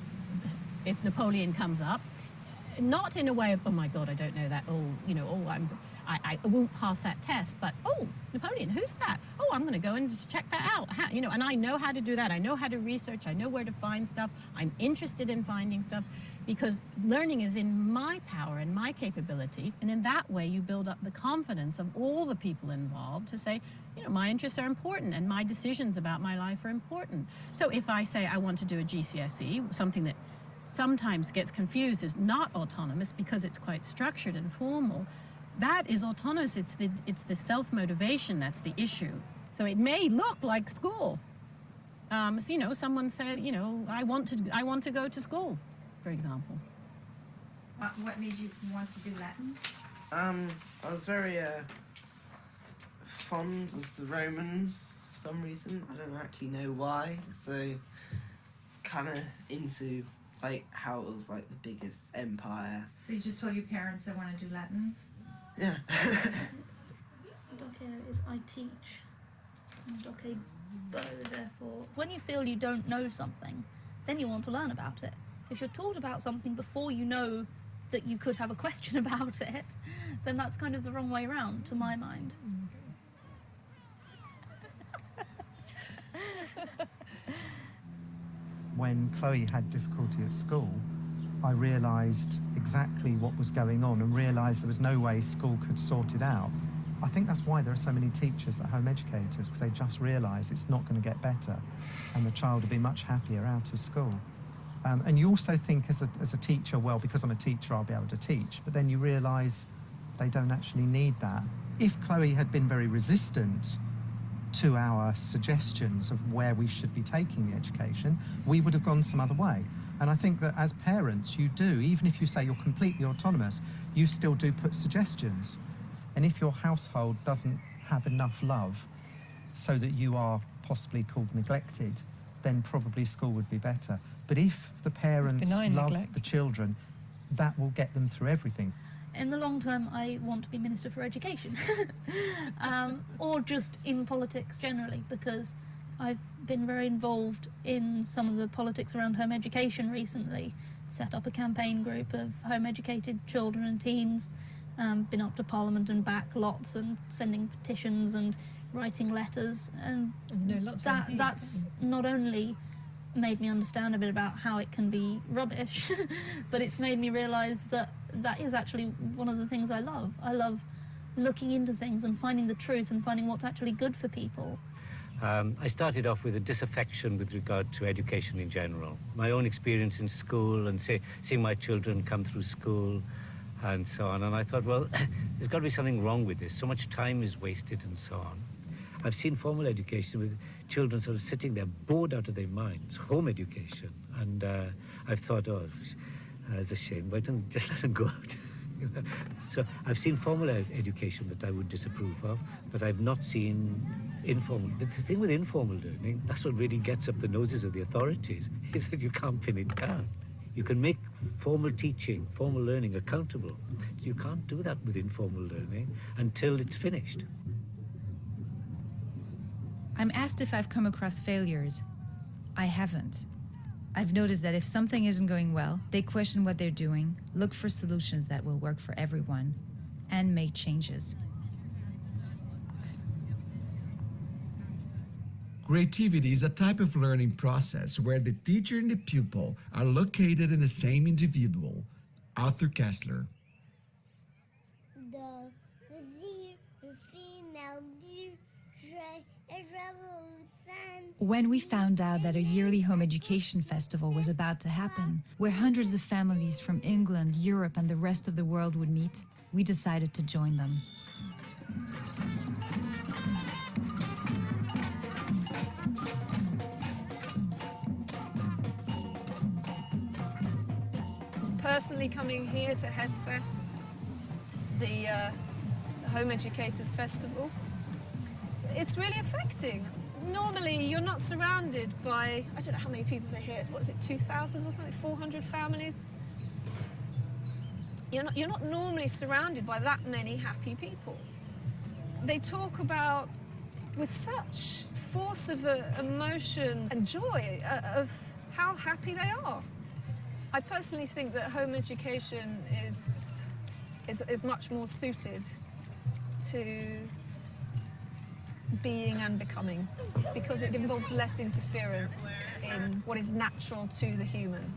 if Napoleon comes up, not in a way of, oh my God, I don't know that, I won't pass that test, but, oh, Napoleon, who's that? Oh, I'm going to go and check that out. And I know how to do that. I know how to research. I know where to find stuff. I'm interested in finding stuff. because learning is in my power and my capabilities, and in that way you build up the confidence of all the people involved to say, you know, my interests are important and my decisions about my life are important. So if I say I want to do a GCSE, something that sometimes gets confused as not autonomous because it's quite structured and formal, that is autonomous. It's the self-motivation that's the issue. So it may look like school. So, you know, someone said, you know, I want to go to school, for example. What made you want to do Latin? I was very fond of the Romans for some reason. I don't actually know why. So it's kind of into like how it was like the biggest empire. So you just told your parents I want to do Latin? Yeah. Doc is I teach. Doc therefore, when you feel you don't know something, then you want to learn about it. If you're taught about something before you know that you could have a question about it, then that's kind of the wrong way around, to my mind. When Chloe had difficulty at school, I realised exactly what was going on and realised there was no way school could sort it out. I think that's why there are so many teachers that are home educators, because they just realise it's not going to get better and the child will be much happier out of school. And you also think as a teacher, well, because I'm a teacher, I'll be able to teach, but then you realise they don't actually need that. If Chloe had been very resistant to our suggestions of where we should be taking the education, we would have gone some other way. And I think that as parents, you do, even if you say you're completely autonomous, you still do put suggestions. And if your household doesn't have enough love so that you are possibly called neglected, then probably school would be better. But if the parents love the children, that will get them through everything. In the long term, I want to be Minister for Education, or just in politics generally, because I've been very involved in some of the politics around home education recently, set up a campaign group of home-educated children and teens, been up to Parliament and back lots and sending petitions and writing letters, and that's not only made me understand a bit about how it can be rubbish, but it's made me realise that that is actually one of the things I love. I love looking into things and finding the truth and finding what's actually good for people. I started off with a disaffection with regard to education in general. My own experience in school and seeing my children come through school and so on. And I thought, well, there's got to be something wrong with this. So much time is wasted and so on. I've seen formal education with children sort of sitting there bored out of their minds, home education. And I've thought, oh, it's a shame. Why don't just let them go out? So I've seen formal education that I would disapprove of, but I've not seen informal. But the thing with informal learning, that's what really gets up the noses of the authorities, is that you can't pin it down. You can make formal teaching, formal learning accountable. You can't do that with informal learning until it's finished. I'm asked if I've come across failures. I haven't. I've noticed that if something isn't going well, they question what they're doing, look for solutions that will work for everyone, and make changes. Creativity is a type of learning process where the teacher and the pupil are located in the same individual. Arthur Kessler. When we found out that a yearly home education festival was about to happen, where hundreds of families from England, Europe, and the rest of the world would meet, we decided to join them. Personally coming here to HESFest, the Home Educators Festival, it's really affecting. Normally, you're not surrounded by, I don't know how many people are here. What is it, 2,000 or something, 400 families? You're not normally surrounded by that many happy people. They talk about, with such force of emotion and joy, of how happy they are. I personally think that home education is much more suited to being and becoming, because it involves less interference in what is natural to the human.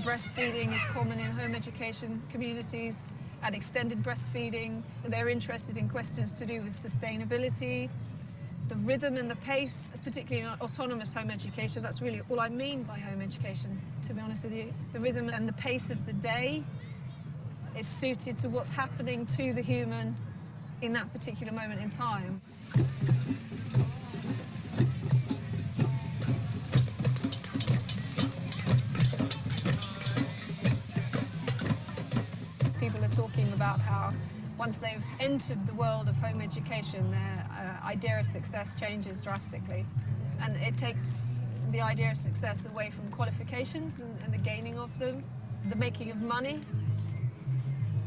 Breastfeeding is common in home education communities and extended breastfeeding. They're interested in questions to do with sustainability, the rhythm and the pace, particularly in autonomous home education. That's really all I mean by home education, to be honest with you. The rhythm and the pace of the day is suited to what's happening to the human in that particular moment in time. People are talking about how once they've entered the world of home education, their idea of success changes drastically. And it takes the idea of success away from qualifications and the gaining of them, the making of money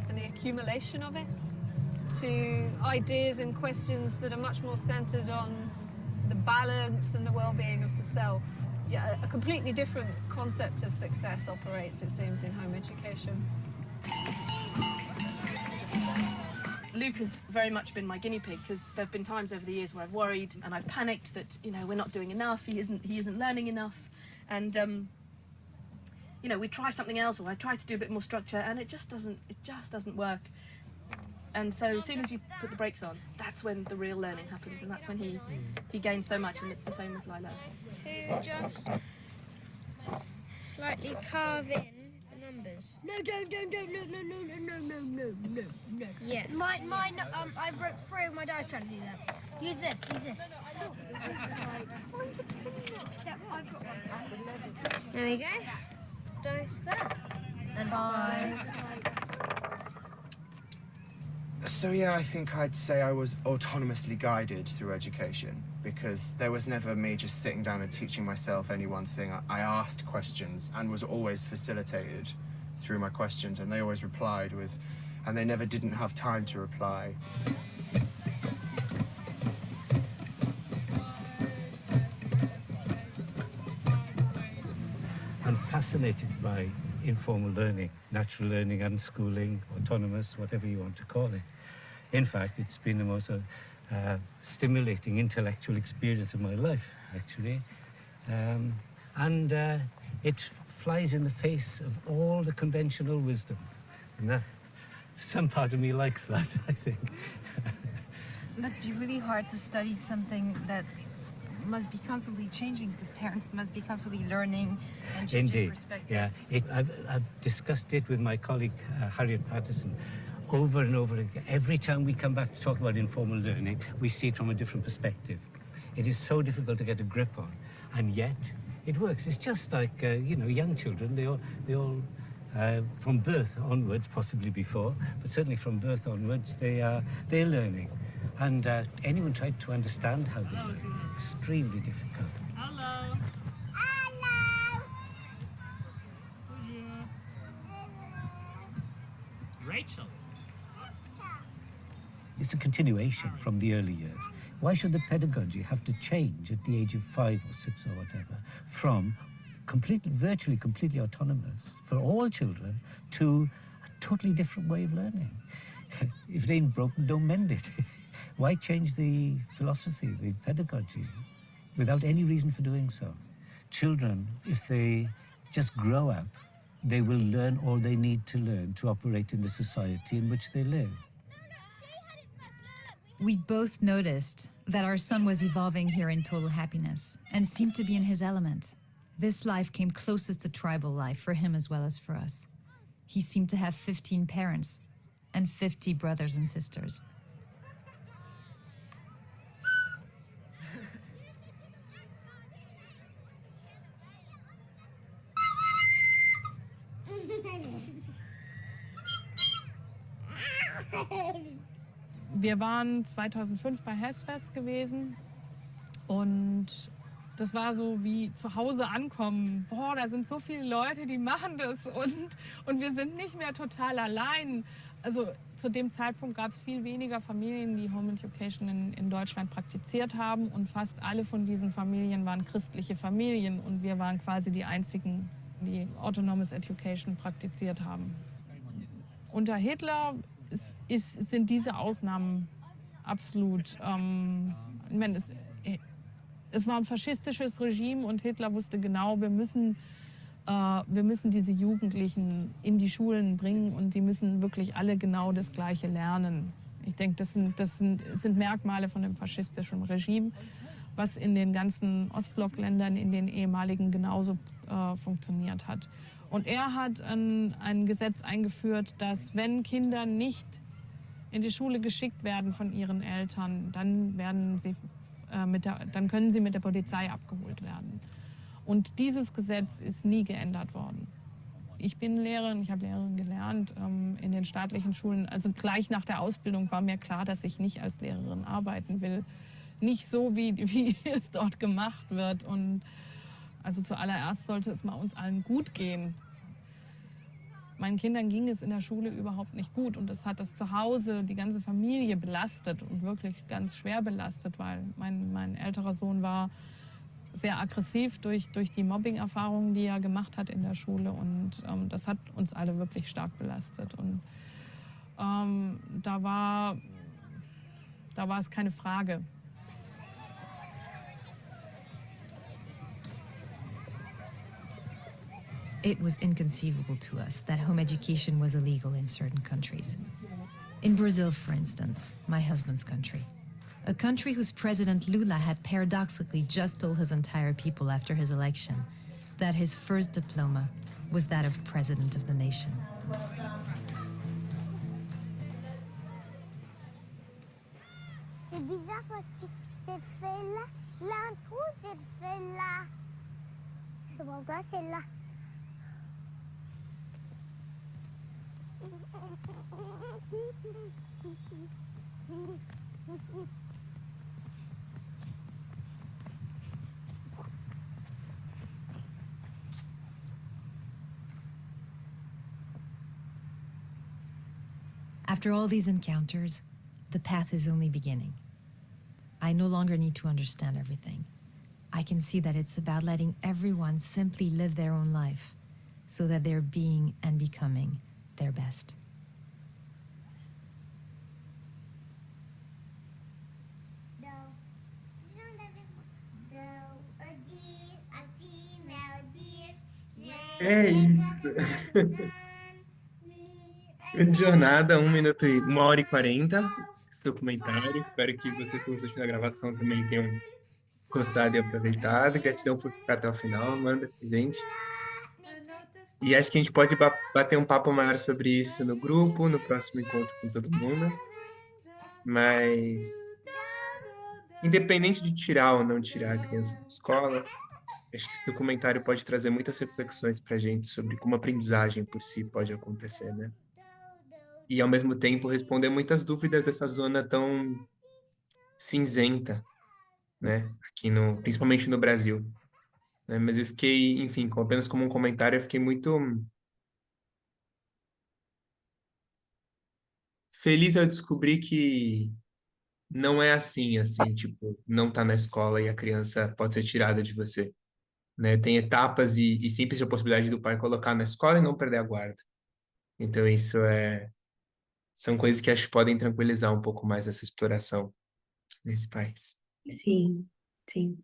and the accumulation of it, to ideas and questions that are much more centered on the balance and the well-being of the self. Yeah, a completely different concept of success operates, it seems, in home education. Luke has very much been my guinea pig, because there have been times over the years where I've worried and I've panicked that, you know, we're not doing enough, he isn't learning enough, and you know, we try something else, or I try to do a bit more structure, and it just doesn't work. And so as soon as you put the brakes on, that's when the real learning happens, and that's when he gains so much, and it's the same with Lila. To just slightly carve in the numbers. No, don't, no. Yes. Mine, I broke 3 of my dice trying to do that. Use this. Yep, I've got one. There we go. Dice there. And 5. So yeah, I think I'd say I was autonomously guided through education, because there was never me just sitting down and teaching myself any one thing. I asked questions and was always facilitated through my questions, and they always replied with, and they never didn't have time to reply. I'm fascinated by informal learning, natural learning, unschooling, autonomous, whatever you want to call it. In fact, it's been the most stimulating intellectual experience of my life, actually. And it flies in the face of all the conventional wisdom. And that, some part of me likes that, I think. It must be really hard to study something that must be constantly changing, because parents must be constantly learning and changing perspectives. Yeah. I've discussed it with my colleague Harriet Patterson over and over again. Every time we come back to talk about informal learning, we see it from a different perspective. It is so difficult to get a grip on, and yet it works. It's just like you know, young children. They all from birth onwards, possibly before, but certainly from birth onwards, they're learning. And anyone tried to understand how they learn is extremely difficult. Hello. Rachel. It's a continuation from the early years. Why should the pedagogy have to change at the age of 5 or 6 or whatever, from virtually completely autonomous for all children to a totally different way of learning? If it ain't broken, don't mend it. Why change the philosophy, the pedagogy, without any reason for doing so? Children, if they just grow up, they will learn all they need to learn to operate in the society in which they live. We both noticed that our son was evolving here in total happiness and seemed to be in his element. This life came closest to tribal life for him as well as for us. He seemed to have 15 parents and 50 brothers and sisters. Wir waren 2005 bei Hessfest gewesen und das war so wie zu Hause ankommen. Boah, da sind so viele Leute, die machen das und wir sind nicht mehr total allein. Also zu dem Zeitpunkt gab es viel weniger Familien, die Home Education in Deutschland praktiziert haben, und fast alle von diesen Familien waren christliche Familien, und wir waren quasi die einzigen, die Autonomous Education praktiziert haben. Unter Hitler sind diese Ausnahmen absolut, ich meine, es war ein faschistisches Regime, und Hitler wusste genau, wir müssen wir müssen diese Jugendlichen in die Schulen bringen und sie müssen wirklich alle genau das Gleiche lernen. Ich denke, das sind Merkmale von dem faschistischen Regime, was in den ganzen Ostblockländern, in den ehemaligen genauso funktioniert hat. Und er hat ein Gesetz eingeführt, dass wenn Kinder nicht in die Schule geschickt werden von ihren Eltern, dann können sie mit der Polizei abgeholt werden. Und dieses Gesetz ist nie geändert worden. Ich bin Lehrerin, ich habe Lehrerin gelernt in den staatlichen Schulen. Also gleich nach der Ausbildung war mir klar, dass ich nicht als Lehrerin arbeiten will. Nicht so, wie es dort gemacht wird. Und also zuallererst sollte es mal uns allen gut gehen. Meinen Kindern ging es in der Schule überhaupt nicht gut und das hat das Zuhause, die ganze Familie belastet und wirklich ganz schwer belastet, weil mein älterer Sohn war sehr aggressiv durch die Mobbing-Erfahrungen, die er gemacht hat in der Schule und das hat uns alle wirklich stark belastet. Und da war es keine Frage. It was inconceivable to us that home education was illegal in certain countries. In Brazil, for instance, my husband's country, a country whose president Lula had paradoxically just told his entire people after his election that his first diploma was that of president of the nation. C'est bizarre parce que cette feuille-là, l'intro, cette feuille-là. C'est pourquoi celle-là. After all these encounters, the path is only beginning. I no longer need to understand everything. I can see that it's about letting everyone simply live their own life so that they're being and becoming their best. É isso. Jornada, 1 minuto e 1 hora e 40, esse documentário. Espero que vocês que estão assistindo a gravação também tenham gostado e aproveitado. Gratidão por ficar até o final, Amanda, gente. E acho que a gente pode bater um papo maior sobre isso no grupo, no próximo encontro com todo mundo. Mas, independente de tirar ou não tirar a criança da escola, acho que esse documentário pode trazer muitas reflexões para a gente sobre como a aprendizagem por si pode acontecer, né? E, ao mesmo tempo, responder muitas dúvidas dessa zona tão cinzenta, né? Aqui principalmente no Brasil. Né? Mas eu fiquei, enfim, apenas como um comentário, eu fiquei muito feliz ao descobrir que não é assim, tipo, não tá na escola e a criança pode ser tirada de você. Né? Tem etapas e sempre existe a possibilidade do pai colocar na escola e não perder a guarda. Então isso são coisas que acho que podem tranquilizar um pouco mais essa exploração nesse país. Sim, sim.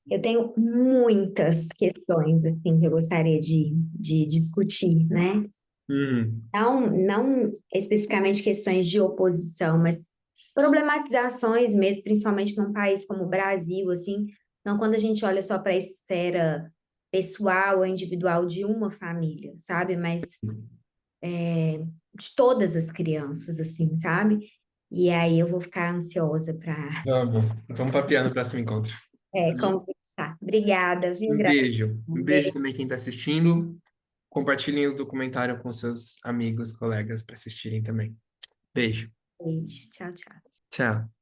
Eu tenho muitas questões, assim, que eu gostaria de discutir, né? Não especificamente questões de oposição, mas problematizações mesmo, principalmente num país como o Brasil, assim, não quando a gente olha só para a esfera pessoal ou individual de uma família, sabe? Mas de todas as crianças, assim, sabe? E aí eu vou ficar ansiosa para Vamos papear no próximo encontro. conversar. Obrigada, viu? Um beijo. Um Gratidão. beijo também quem está assistindo. Compartilhem o documentário com seus amigos, colegas para assistirem também. Beijo. Beijo. Tchau, tchau. Tchau.